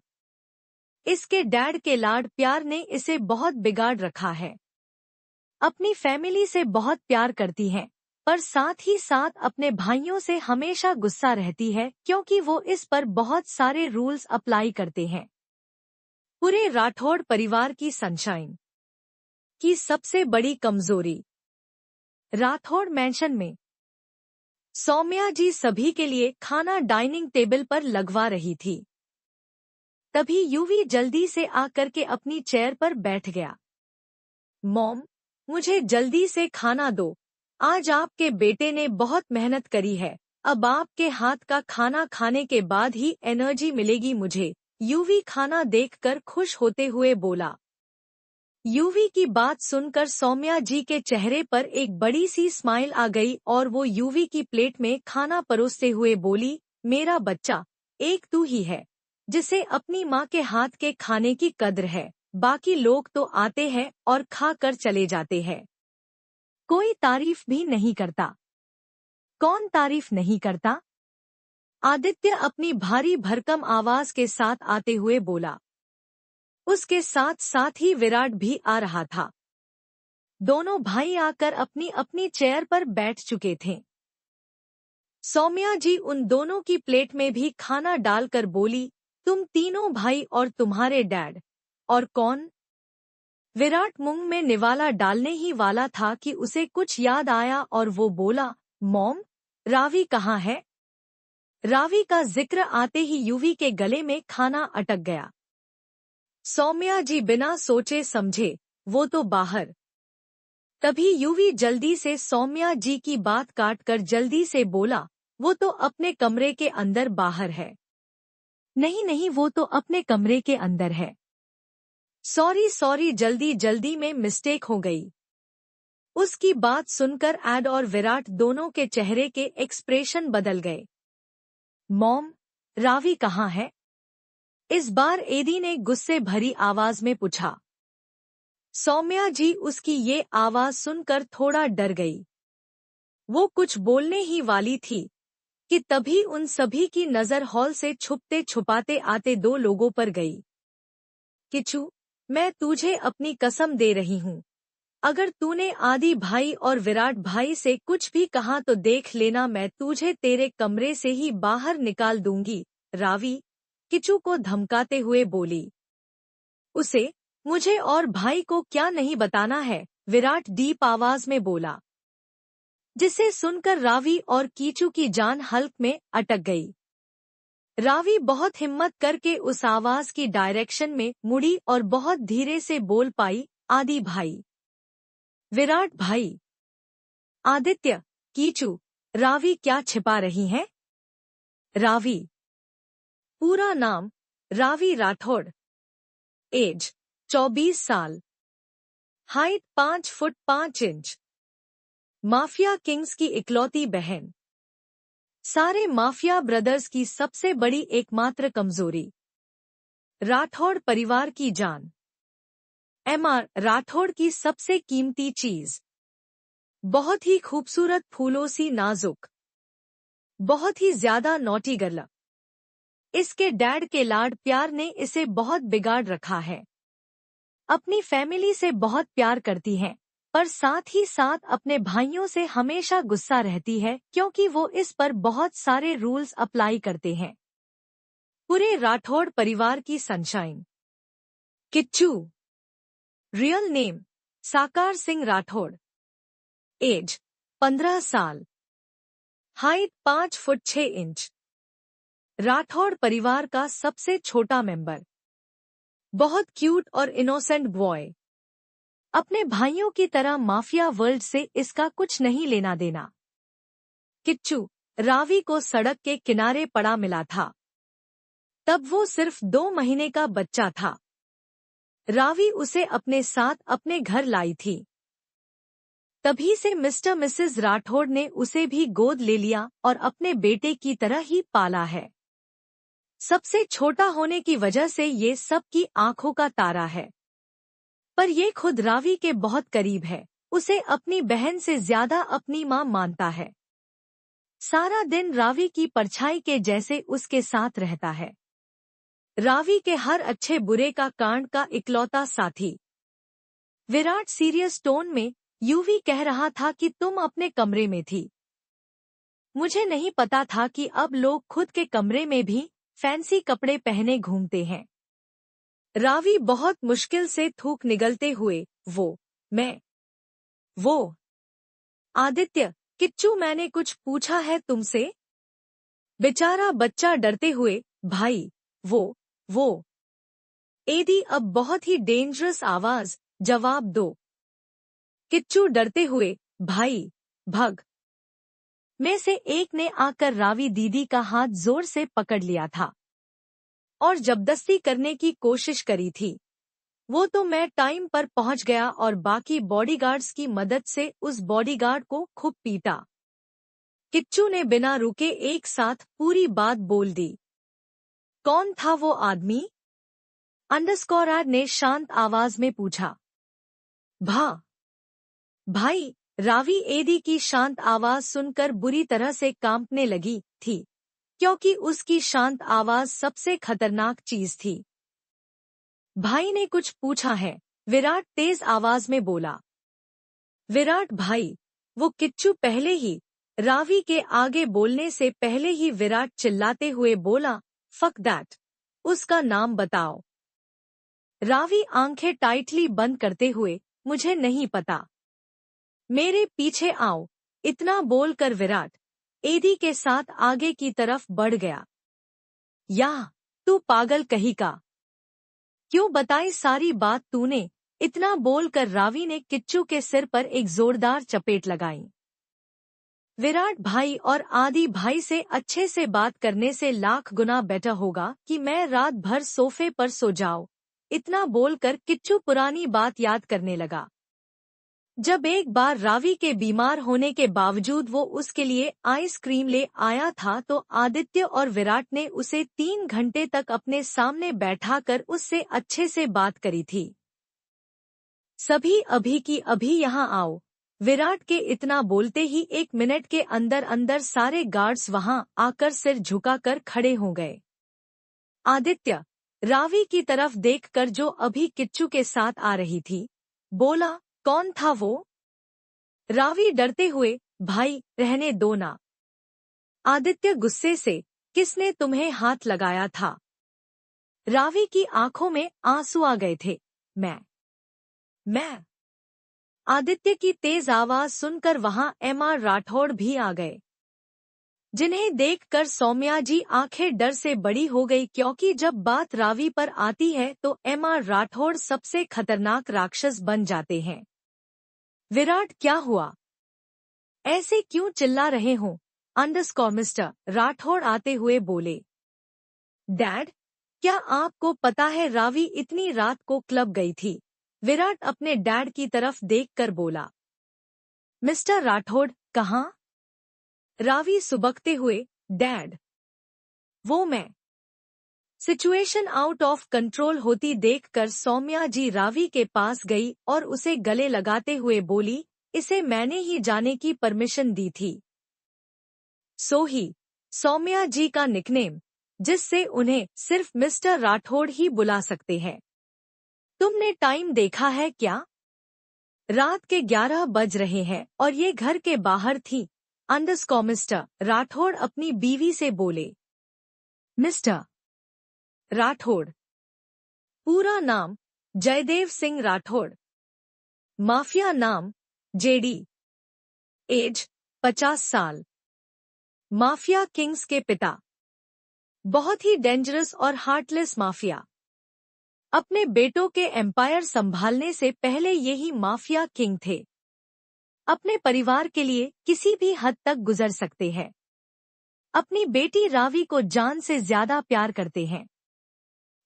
इसके डैड के लाड प्यार ने इसे बहुत बिगाड़ रखा है। अपनी फैमिली से बहुत प्यार करती है, पर साथ ही साथ अपने भाइयों से हमेशा गुस्सा रहती है क्योंकि वो इस पर बहुत सारे रूल्स अप्लाई करते हैं। पूरे राठौड़ परिवार की सनशाइन की सबसे बड़ी कमजोरी। राठौड़ मैंशन में सौम्या जी सभी के लिए खाना डाइनिंग टेबल पर लगवा रही थी। तभी युवी जल्दी से आकर के अपनी चेयर पर बैठ गया। मॉम, मुझे जल्दी से खाना दो, आज आपके बेटे ने बहुत मेहनत करी है, अब आपके हाथ का खाना खाने के बाद ही एनर्जी मिलेगी मुझे। युवी खाना देखकर खुश होते हुए बोला। युवी की बात सुनकर सौम्या जी के चेहरे पर एक बड़ी सी स्माइल आ गई और वो युवी की प्लेट में खाना परोसते हुए बोली, मेरा बच्चा, एक तू ही है जिसे अपनी माँ के हाथ के खाने की कद्र है, बाकी लोग तो आते हैं और खा कर चले जाते हैं, कोई तारीफ भी नहीं करता। कौन तारीफ नहीं करता? आदित्य अपनी भारी भरकम आवाज के साथ आते हुए बोला। उसके साथ साथ ही विराट भी आ रहा था। दोनों भाई आकर अपनी अपनी चेयर पर बैठ चुके थे। सौम्या जी उन दोनों की प्लेट में भी खाना डालकर बोली, तुम तीनों भाई और तुम्हारे डैड। और कौन? विराट मुंह में निवाला डालने ही वाला था कि उसे कुछ याद आया और वो बोला, मॉम, रावी कहाँ है? रावी का जिक्र आते ही युवी के गले में खाना अटक गया। सौम्या जी बिना सोचे समझे, वो तो बाहर। तभी युवी जल्दी से सौम्या जी की बात काटकर जल्दी से बोला, वो तो अपने कमरे के अंदर बाहर है। नहीं नहीं, वो तो अपने कमरे के अंदर है। सॉरी सॉरी, जल्दी जल्दी में मिस्टेक हो गई। उसकी बात सुनकर एड और विराट दोनों के चेहरे के एक्सप्रेशन बदल गए। मॉम, रावी कहाँ है? इस बार एडी ने गुस्से भरी आवाज में पूछा। सौम्या जी उसकी ये आवाज सुनकर थोड़ा डर गई। वो कुछ बोलने ही वाली थी कि तभी उन सभी की नजर हॉल से छुपते छुपाते आते दो लोगों पर गई। किचू, मैं तुझे अपनी कसम दे रही हूँ, अगर तूने आदि भाई और विराट भाई से कुछ भी कहा तो देख लेना, मैं तुझे तेरे कमरे से ही बाहर निकाल दूंगी। रावी किचू को धमकाते हुए बोली। उसे मुझे और भाई को क्या नहीं बताना है, विराट डीप आवाज में बोला, जिसे सुनकर रावी और कीचू की जान हल्क में अटक गई। रावी बहुत हिम्मत करके उस आवाज की डायरेक्शन में मुड़ी और बहुत धीरे से बोल पाई, आदि भाई। विराट भाई। आदित्य, कीचू, रावी क्या छिपा रही हैं? रावी। पूरा नाम रावी राठौड़। एज 24 साल। Height 5 foot 5 inch. Mafia Kings की इकलौती बहन। सारे माफिया ब्रदर्स की सबसे बड़ी एकमात्र कमजोरी। राठौड़ परिवार की जान। एमआर राठौड़ की सबसे कीमती चीज। बहुत ही खूबसूरत फूलों सी नाजुक। बहुत ही ज्यादा नॉटी गर्ल। इसके डैड के लाड प्यार ने इसे बहुत बिगाड़ रखा है। अपनी फैमिली से बहुत प्यार करती है, पर साथ ही साथ अपने भाइयों से हमेशा गुस्सा रहती है क्योंकि वो इस पर बहुत सारे रूल्स अप्लाई करते हैं। पूरे राठौड़ परिवार की सनशाइन। किच्चू। रियल नेम साकार सिंह राठौड़। एज 15 साल। Height 5 foot 6 inch. राठौड़ परिवार का सबसे छोटा मेंबर। बहुत क्यूट और इनोसेंट बॉय। अपने भाइयों की तरह माफिया वर्ल्ड से इसका कुछ नहीं लेना देना। किच्चू रावी को सड़क के किनारे पड़ा मिला था। तब वो सिर्फ 2 महीने का बच्चा था। रावी उसे अपने साथ अपने घर लाई थी। तभी से मिस्टर मिसेस राठौड़ ने उसे भी गोद ले लिया और अपने बेटे की तरह ही पाला है। सबसे छोटा होने की वजह से ये सबकी आंखों का तारा है। पर ये खुद रावी के बहुत करीब है। उसे अपनी बहन से ज्यादा अपनी मां मानता है। सारा दिन रावी की परछाई के जैसे उसके साथ रहता है। रावी के हर अच्छे बुरे का कांड का इकलौता साथी। विराट सीरियस टोन में, यूवी कह रहा था कि तुम अपने कमरे में थी। मुझे नहीं पता था कि अब लोग खुद के कमरे में भी फैंसी कपड़े पहने घूमते हैं। रावी बहुत मुश्किल से थूक निगलते हुए, वो आदित्य, किच्चू मैंने कुछ पूछा है तुमसे? बेचारा बच्चा डरते हुए, भाई, वो एदी अब बहुत ही डेंजरस आवाज, जवाब दो। किच्चू डरते हुए, भाई, भग। में से एक ने आकर रावी दीदी का हाथ जोर से पकड़ लिया था और जबरदस्ती करने की कोशिश करी थी। वो तो मैं टाइम पर पहुंच गया और बाकी बॉडीगार्ड्स की मदद से उस बॉडीगार्ड को खूब पीटा। किच्चू ने बिना रुके एक साथ पूरी बात बोल दी। कौन था वो आदमी? अंडरस्कोर ने शांत आवाज में पूछा। भाई, रावी एदी की शांत आवाज सुनकर बुरी तरह से कांपने लगी थी, क्योंकि उसकी शांत आवाज सबसे खतरनाक चीज थी। भाई ने कुछ पूछा है, विराट तेज आवाज में बोला। विराट भाई, वो किच्चू पहले ही, रावी के आगे बोलने से पहले ही विराट चिल्लाते हुए बोला, फक दैट, उसका नाम बताओ। रावी आंखें टाइटली बंद करते हुए, मुझे नहीं पता। मेरे पीछे आओ, इतना बोलकर विराट एदी के साथ आगे की तरफ बढ़ गया। तू पागल कहीं का? क्यों बताई सारी बात तूने? इतना बोलकर रावी ने किच्चू के सिर पर एक जोरदार चपेट लगाई। विराट भाई और आदि भाई से अच्छे से बात करने से लाख गुना बेटर होगा कि मैं रात भर सोफे पर सो जाऊं। इतना बोलकर किच्चू पुरानी बात याद करने लगा। जब एक बार रावी के बीमार होने के बावजूद वो उसके लिए आइसक्रीम ले आया था तो आदित्य और विराट ने उसे 3 घंटे तक अपने सामने बैठाकर उससे अच्छे से बात करी थी। सभी अभी की अभी यहाँ आओ। विराट के इतना बोलते ही 1 मिनट के अंदर अंदर सारे गार्ड्स वहां आकर सिर झुकाकर खड़े हो गए। आदित्य रावी की तरफ देखकर, जो अभी किच्चू के साथ आ रही थी, बोला, कौन था वो? रावी डरते हुए, भाई, रहने दो ना। आदित्य गुस्से से, किसने तुम्हें हाथ लगाया था? रावी की आंखों में आंसू आ गए थे। मैं आदित्य की तेज आवाज सुनकर वहां एमआर राठौड़ भी आ गए, जिन्हें देखकर सौम्या जी आंखें डर से बड़ी हो गई, क्योंकि जब बात रावी पर आती है तो एमआर राठौड़ सबसे खतरनाक राक्षस बन जाते हैं। विराट, क्या हुआ? ऐसे क्यों चिल्ला रहे हो? अंडरस्कोर मिस्टर राठौड़ आते हुए बोले। डैड, क्या आपको पता है रावी इतनी रात को क्लब गई थी? विराट अपने डैड की तरफ देखकर बोला। मिस्टर राठौड़, कहाँ? रावी सुबकते हुए, डैड, वो मैं। सिचुएशन आउट ऑफ कंट्रोल होती देखकर सौम्या जी रावी के पास गई और उसे गले लगाते हुए बोली, इसे मैंने ही जाने की परमिशन दी थी। सोही, सौम्या जी का निकनेम, जिससे उन्हें सिर्फ मिस्टर राठौड़ ही बुला सकते हैं। तुमने टाइम देखा है क्या? रात के 11 बज रहे हैं और ये घर के बाहर थी। अंडरस्कोर मिस्टर राठौड़ अपनी बीवी से बोले। मिस्टर राठौड़, पूरा नाम जयदेव सिंह राठौड़, माफिया नाम जेडी, एज 50 साल, माफिया किंग्स के पिता, बहुत ही डेंजरस और हार्टलेस माफिया। अपने बेटों के एम्पायर संभालने से पहले यही माफिया किंग थे। अपने परिवार के लिए किसी भी हद तक गुजर सकते हैं। अपनी बेटी रावी को जान से ज्यादा प्यार करते हैं।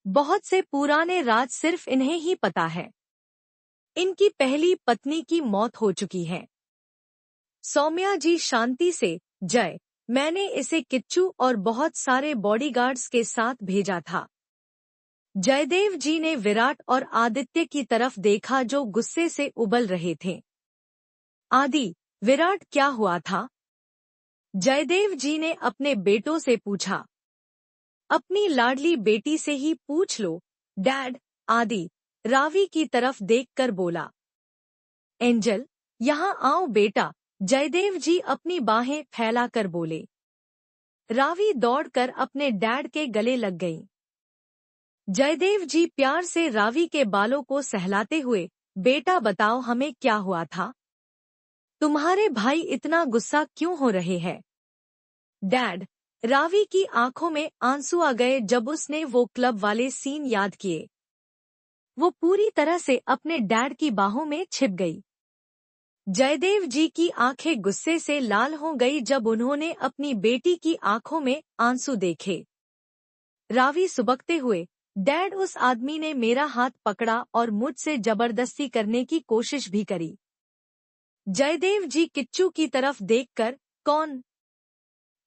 बहुत से पुराने राज सिर्फ इन्हें ही पता है। इनकी पहली पत्नी की मौत हो चुकी है। सौम्या जी शांति से, जय, मैंने इसे किच्चू और बहुत सारे बॉडीगार्ड्स के साथ भेजा था। जयदेव जी ने विराट और आदित्य की तरफ देखा जो गुस्से से उबल रहे थे। आदि, विराट, क्या हुआ था? जयदेव जी ने अपने बेटों से पूछा। अपनी लाडली बेटी से ही पूछ लो, डैड, आदि रावी की तरफ देखकर बोला। एंजल, यहाँ आओ बेटा, जयदेव जी अपनी बाहें फैलाकर बोले। रावी दौड़कर अपने डैड के गले लग गई। जयदेव जी प्यार से रावी के बालों को सहलाते हुए, बेटा बताओ हमें क्या हुआ था? तुम्हारे भाई इतना गुस्सा क्यों हो रहे हैं? डैड, रावी की आंखों में आंसू आ गए जब उसने वो क्लब वाले सीन याद किए। वो पूरी तरह से अपने डैड की बाहों में छिप गई। जयदेव जी की आंखें गुस्से से लाल हो गई जब उन्होंने अपनी बेटी की आंखों में आंसू देखे। रावी सुबकते हुए, डैड, उस आदमी ने मेरा हाथ पकड़ा और मुझसे जबरदस्ती करने की कोशिश भी करी। जयदेव जी किच्चू की तरफ देखकर, कौन?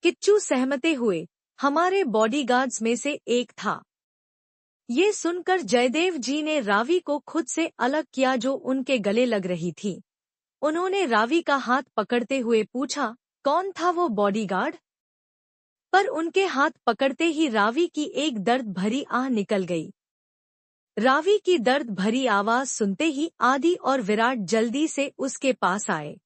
किच्चू सहमते हुए, हमारे बॉडीगार्ड्स में से एक था। ये सुनकर जयदेव जी ने रावी को खुद से अलग किया जो उनके गले लग रही थी। उन्होंने रावी का हाथ पकड़ते हुए पूछा, कौन था वो बॉडीगार्ड? पर उनके हाथ पकड़ते ही रावी की एक दर्द भरी आह निकल गई। रावी की दर्द भरी आवाज सुनते ही आदि और विराट जल्दी से उसके पास आए।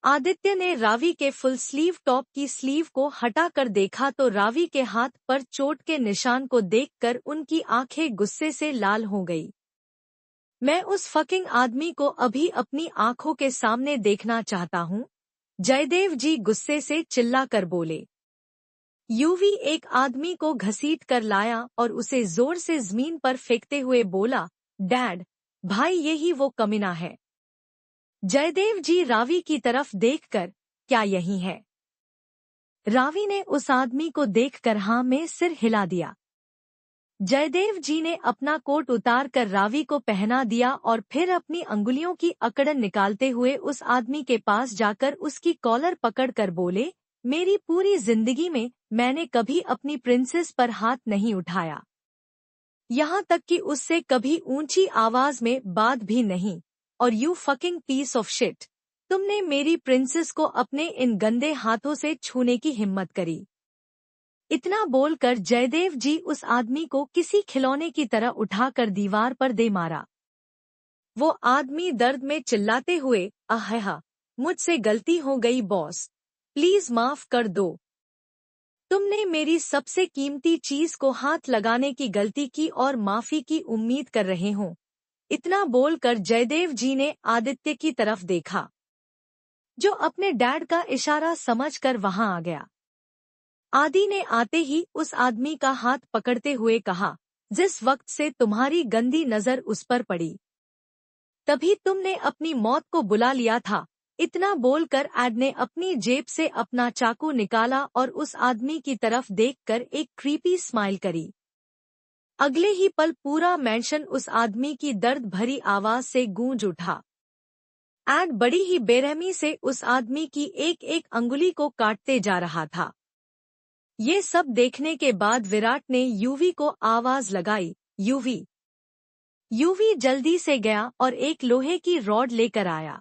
आदित्य ने रावी के फुल स्लीव टॉप की स्लीव को हटाकर देखा तो रावी के हाथ पर चोट के निशान को देखकर उनकी आंखें गुस्से से लाल हो गई। मैं उस फकिंग आदमी को अभी अपनी आंखों के सामने देखना चाहता हूँ, जयदेव जी गुस्से से चिल्लाकर बोले। यूवी एक आदमी को घसीट कर लाया और उसे जोर से जमीन पर फेंकते हुए बोला, डैड, भाई यही वो कमीना है। जयदेव जी रावी की तरफ देखकर, क्या यही है? रावी ने उस आदमी को देखकर हाँ में सिर हिला दिया। जयदेव जी ने अपना कोट उतार कर रावी को पहना दिया और फिर अपनी अंगुलियों की अकड़न निकालते हुए उस आदमी के पास जाकर उसकी कॉलर पकड़कर बोले, मेरी पूरी जिंदगी में मैंने कभी अपनी प्रिंसेस पर हाथ नहीं उठाया, यहाँ तक कि उससे कभी ऊंची आवाज में बात भी नहीं। और you fucking piece of shit, तुमने मेरी प्रिंसेस को अपने इन गंदे हाथों से छूने की हिम्मत करी। इतना बोलकर जयदेव जी उस आदमी को किसी खिलौने की तरह उठाकर दीवार पर दे मारा। वो आदमी दर्द में चिल्लाते हुए, आहा, मुझसे गलती हो गई बॉस, प्लीज माफ कर दो। तुमने मेरी सबसे कीमती चीज को हाथ लगाने की गलती की और माफी की उम्मीद कर रहे हो, इतना बोलकर जयदेव जी ने आदित्य की तरफ देखा, जो अपने डैड का इशारा समझकर वहां आ गया। आदि ने आते ही उस आदमी का हाथ पकड़ते हुए कहा, जिस वक्त से तुम्हारी गंदी नजर उस पर पड़ी, तभी तुमने अपनी मौत को बुला लिया था। इतना बोलकर एड ने अपनी जेब से अपना चाकू निकाला और उस आदमी की तरफ देखकर एक क्रीपी स्माइल करी। अगले ही पल पूरा मैंशन उस आदमी की दर्द भरी आवाज से गूंज उठा। एड बड़ी ही बेरहमी से उस आदमी की एक एक अंगुली को काटते जा रहा था। ये सब देखने के बाद विराट ने यूवी को आवाज लगाई, यूवी। यूवी जल्दी से गया और एक लोहे की रॉड लेकर आया।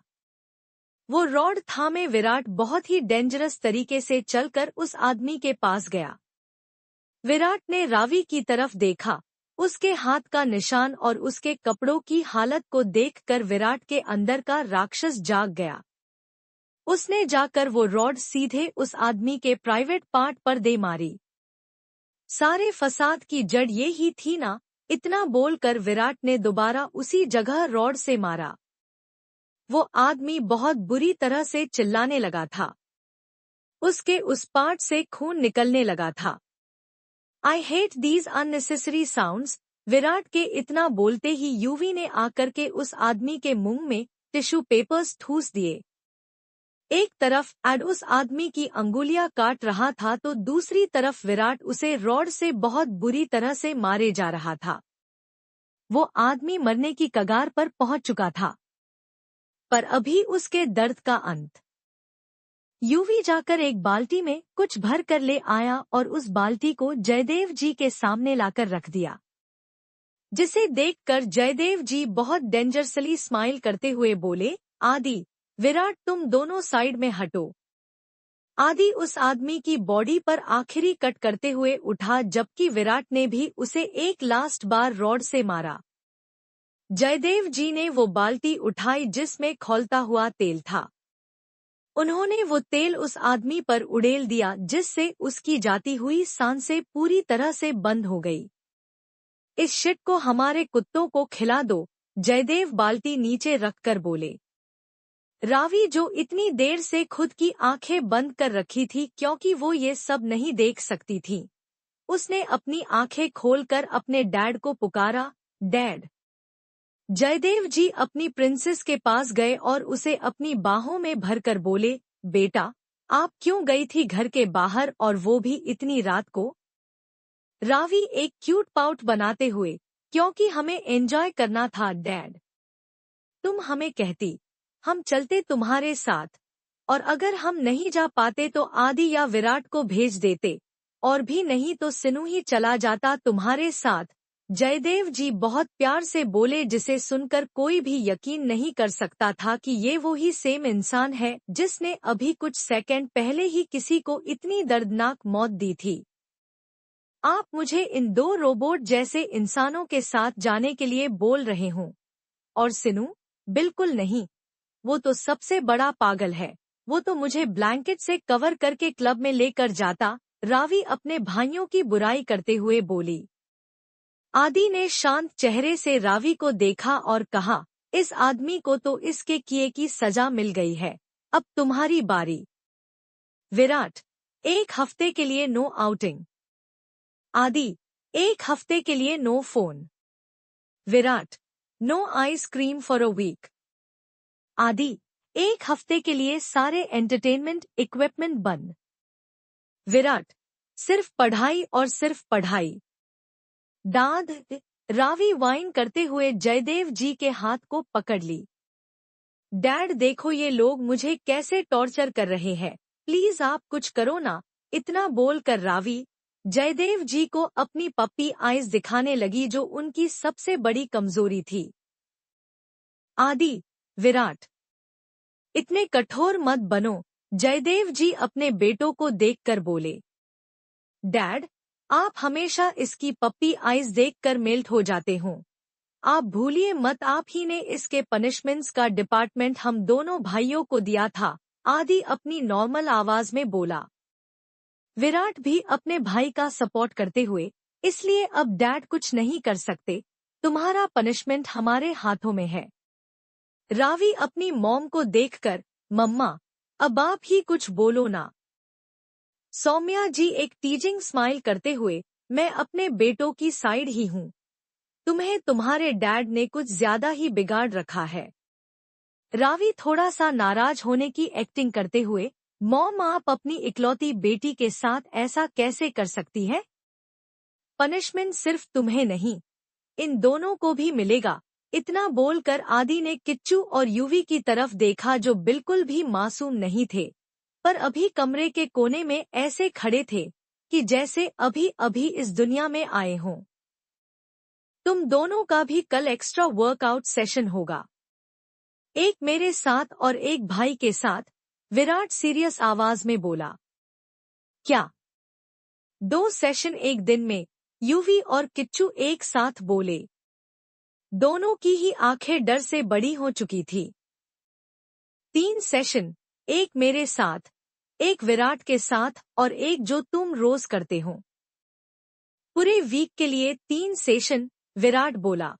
वो रॉड थामे विराट बहुत ही डेंजरस तरीके से चलकर उस आदमी के पास गया। विराट ने रावी की तरफ देखा। उसके हाथ का निशान और उसके कपड़ों की हालत को देखकर विराट के अंदर का राक्षस जाग गया। उसने जाकर वो रॉड सीधे उस आदमी के प्राइवेट पार्ट पर दे मारी। सारे फसाद की जड़ ये ही थी ना, इतना बोलकर विराट ने दोबारा उसी जगह रॉड से मारा। वो आदमी बहुत बुरी तरह से चिल्लाने लगा था। उसके उस पार्ट से खून निकलने लगा था। I hate these unnecessary sounds. Virat के इतना बोलते ही यूवी ने आकर के उस आदमी के मुंह में टिश्यू पेपर्स ठूस दिए। एक तरफ एड उस आदमी की अंगुलियां काट रहा था तो दूसरी तरफ विराट उसे रॉड से बहुत बुरी तरह से मारे जा रहा था। वो आदमी मरने की कगार पर पहुंच चुका था, पर अभी उसके दर्द का अंत। यूवी जाकर एक बाल्टी में कुछ भर कर ले आया और उस बाल्टी को जयदेव जी के सामने लाकर रख दिया, जिसे देखकर जयदेव जी बहुत डेंजरसली स्माइल करते हुए बोले, आदि, विराट तुम दोनों साइड में हटो। आदि उस आदमी की बॉडी पर आखिरी कट करते हुए उठा, जबकि विराट ने भी उसे एक लास्ट बार रॉड से मारा। जयदेव जी ने वो बाल्टी उठाई जिसमें खौलता हुआ तेल था। उन्होंने वो तेल उस आदमी पर उड़ेल दिया, जिससे उसकी जाती हुई सांसें पूरी तरह से बंद हो गई। इस शिट को हमारे कुत्तों को खिला दो, जयदेव बाल्टी नीचे रखकर बोले। रावी, जो इतनी देर से खुद की आंखें बंद कर रखी थी क्योंकि वो ये सब नहीं देख सकती थी, उसने अपनी आंखें खोलकर अपने डैड को पुकारा, डैड। जयदेव जी अपनी प्रिंसेस के पास गए और उसे अपनी बाहों में भरकर बोले, बेटा, आप क्यों गई थी घर के बाहर और वो भी इतनी रात को? रावी एक क्यूट पाउट बनाते हुए, क्योंकि हमें एंजॉय करना था डैड। तुम हमें कहती, हम चलते तुम्हारे साथ, और अगर हम नहीं जा पाते तो आदि या विराट को भेज देते, और भी नहीं तो सिनू ही चला जाता तुम्हारे साथ। जयदेव जी बहुत प्यार से बोले, जिसे सुनकर कोई भी यकीन नहीं कर सकता था कि ये वो ही सेम इंसान है जिसने अभी कुछ सेकंड पहले ही किसी को इतनी दर्दनाक मौत दी थी। आप मुझे इन दो रोबोट जैसे इंसानों के साथ जाने के लिए बोल रहे हों? और सिनू, बिल्कुल नहीं, वो तो सबसे बड़ा पागल है। वो तो मुझे ब्लैंकेट से कवर करके क्लब में लेकर जाता। रावी अपने भाइयों की बुराई करते हुए बोली। आदि ने शांत चेहरे से रावी को देखा और कहा, इस आदमी को तो इसके किए की सजा मिल गई है, अब तुम्हारी बारी। विराट, 1 हफ्ते के लिए नो आउटिंग। आदि, 1 हफ्ते के लिए no phone. Virat, no ice cream for a week. Aadi, 1 हफ्ते के लिए सारे एंटरटेनमेंट इक्विपमेंट बंद। विराट, सिर्फ पढ़ाई और सिर्फ पढ़ाई। दाद। रावी वाइन करते हुए जयदेव जी के हाथ को पकड़ ली। डैड देखो, ये लोग मुझे कैसे टॉर्चर कर रहे हैं, प्लीज आप कुछ करो ना। इतना बोलकर रावी जयदेव जी को अपनी पप्पी आइज दिखाने लगी, जो उनकी सबसे बड़ी कमजोरी थी। आदि, विराट, इतने कठोर मत बनो, जयदेव जी अपने बेटों को देखकर बोले। डैड, आप हमेशा इसकी पप्पी आइज देखकर मेल्ट हो जाते हो। आप भूलिए मत, आप ही ने इसके पनिशमेंट्स का डिपार्टमेंट हम दोनों भाइयों को दिया था। आदि अपनी नॉर्मल आवाज में बोला। विराट भी अपने भाई का सपोर्ट करते हुए, इसलिए अब डैड कुछ नहीं कर सकते, तुम्हारा पनिशमेंट हमारे हाथों में है। रावी अपनी मॉम को देखकर, मम्मा, अब आप ही कुछ बोलो ना। सौम्या जी एक टीजिंग स्माइल करते हुए, मैं अपने बेटों की साइड ही हूँ। तुम्हें तुम्हारे डैड ने कुछ ज्यादा ही बिगाड़ रखा है। रावी थोड़ा सा नाराज होने की एक्टिंग करते हुए, मॉम आप अपनी इकलौती बेटी के साथ ऐसा कैसे कर सकती है? पनिशमेंट सिर्फ तुम्हें नहीं, इन दोनों को भी मिलेगा। इतना बोलकर आदि ने किच्चू और यूवी की तरफ देखा जो बिल्कुल भी मासूम नहीं थे, पर अभी कमरे के कोने में ऐसे खड़े थे कि जैसे अभी अभी इस दुनिया में आए हों। तुम दोनों का भी कल एक्स्ट्रा वर्कआउट सेशन होगा, एक मेरे साथ और एक भाई के साथ, विराट सीरियस आवाज में बोला। क्या? 2 सेशन एक दिन में? यूवी और किच्चू एक साथ बोले। दोनों की ही आंखें डर से बड़ी हो चुकी थी। 3 सेशन, एक मेरे साथ, एक विराट के साथ और एक जो तुम रोज करते हो। पूरे वीक के लिए 3 सेशन, विराट बोला।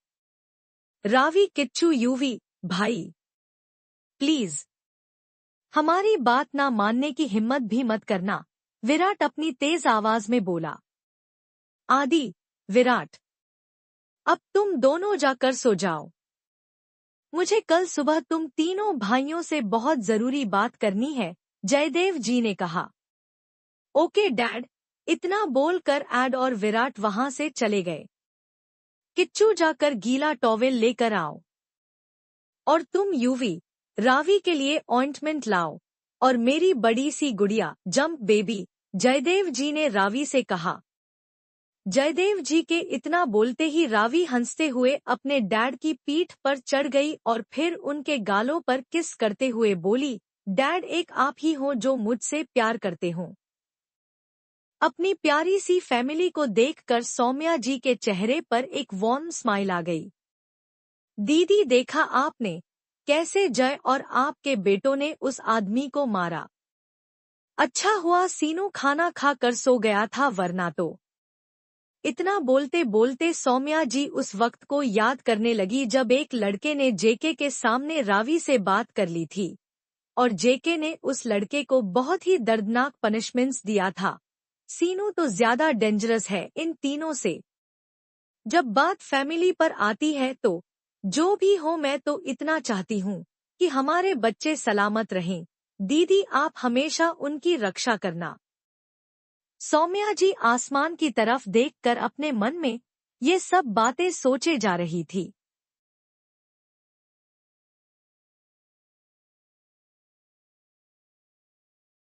रावी, किच्चू, यूवी, भाई प्लीज हमारी बात ना मानने की हिम्मत भी मत करना, विराट अपनी तेज आवाज में बोला। आदि, विराट, अब तुम दोनों जाकर सो जाओ। मुझे कल सुबह तुम तीनों भाइयों से बहुत जरूरी बात करनी है, जयदेव जी ने कहा। ओके डैड, इतना बोलकर एड और विराट वहां से चले गए। किच्चू जाकर गीला टॉवेल लेकर आओ। और तुम यूवी, रावी के लिए ऑइंटमेंट लाओ, और मेरी बड़ी सी गुड़िया जंप बेबी, जयदेव जी ने रावी से कहा। जयदेव जी के इतना बोलते ही रावी हंसते हुए अपने डैड की पीठ पर चढ़ गई और फिर उनके गालों पर किस करते हुए बोली, डैड एक आप ही हो जो मुझसे प्यार करते हो। अपनी प्यारी सी फैमिली को देखकर सौम्या जी के चेहरे पर एक वार्म स्माइल आ गई। दीदी, देखा आपने कैसे जय और आपके बेटों ने उस आदमी को मारा। अच्छा हुआ सीनू खाना खाकर सो गया था, वरना तो। इतना बोलते बोलते सौम्या जी उस वक्त को याद करने लगी जब एक लड़के ने जेके के सामने रावी से बात कर ली थी और जेके ने उस लड़के को बहुत ही दर्दनाक पनिशमेंट्स दिया था। सीनू तो ज्यादा डेंजरस है इन तीनों से। जब बात फैमिली पर आती है तो जो भी हो, मैं तो इतना चाहती हूँ कि हमारे बच्चे सलामत रहें। दीदी, आप हमेशा उनकी रक्षा करना। सौम्या जी आसमान की तरफ देखकर अपने मन में ये सब बातें सोचे जा रही थी।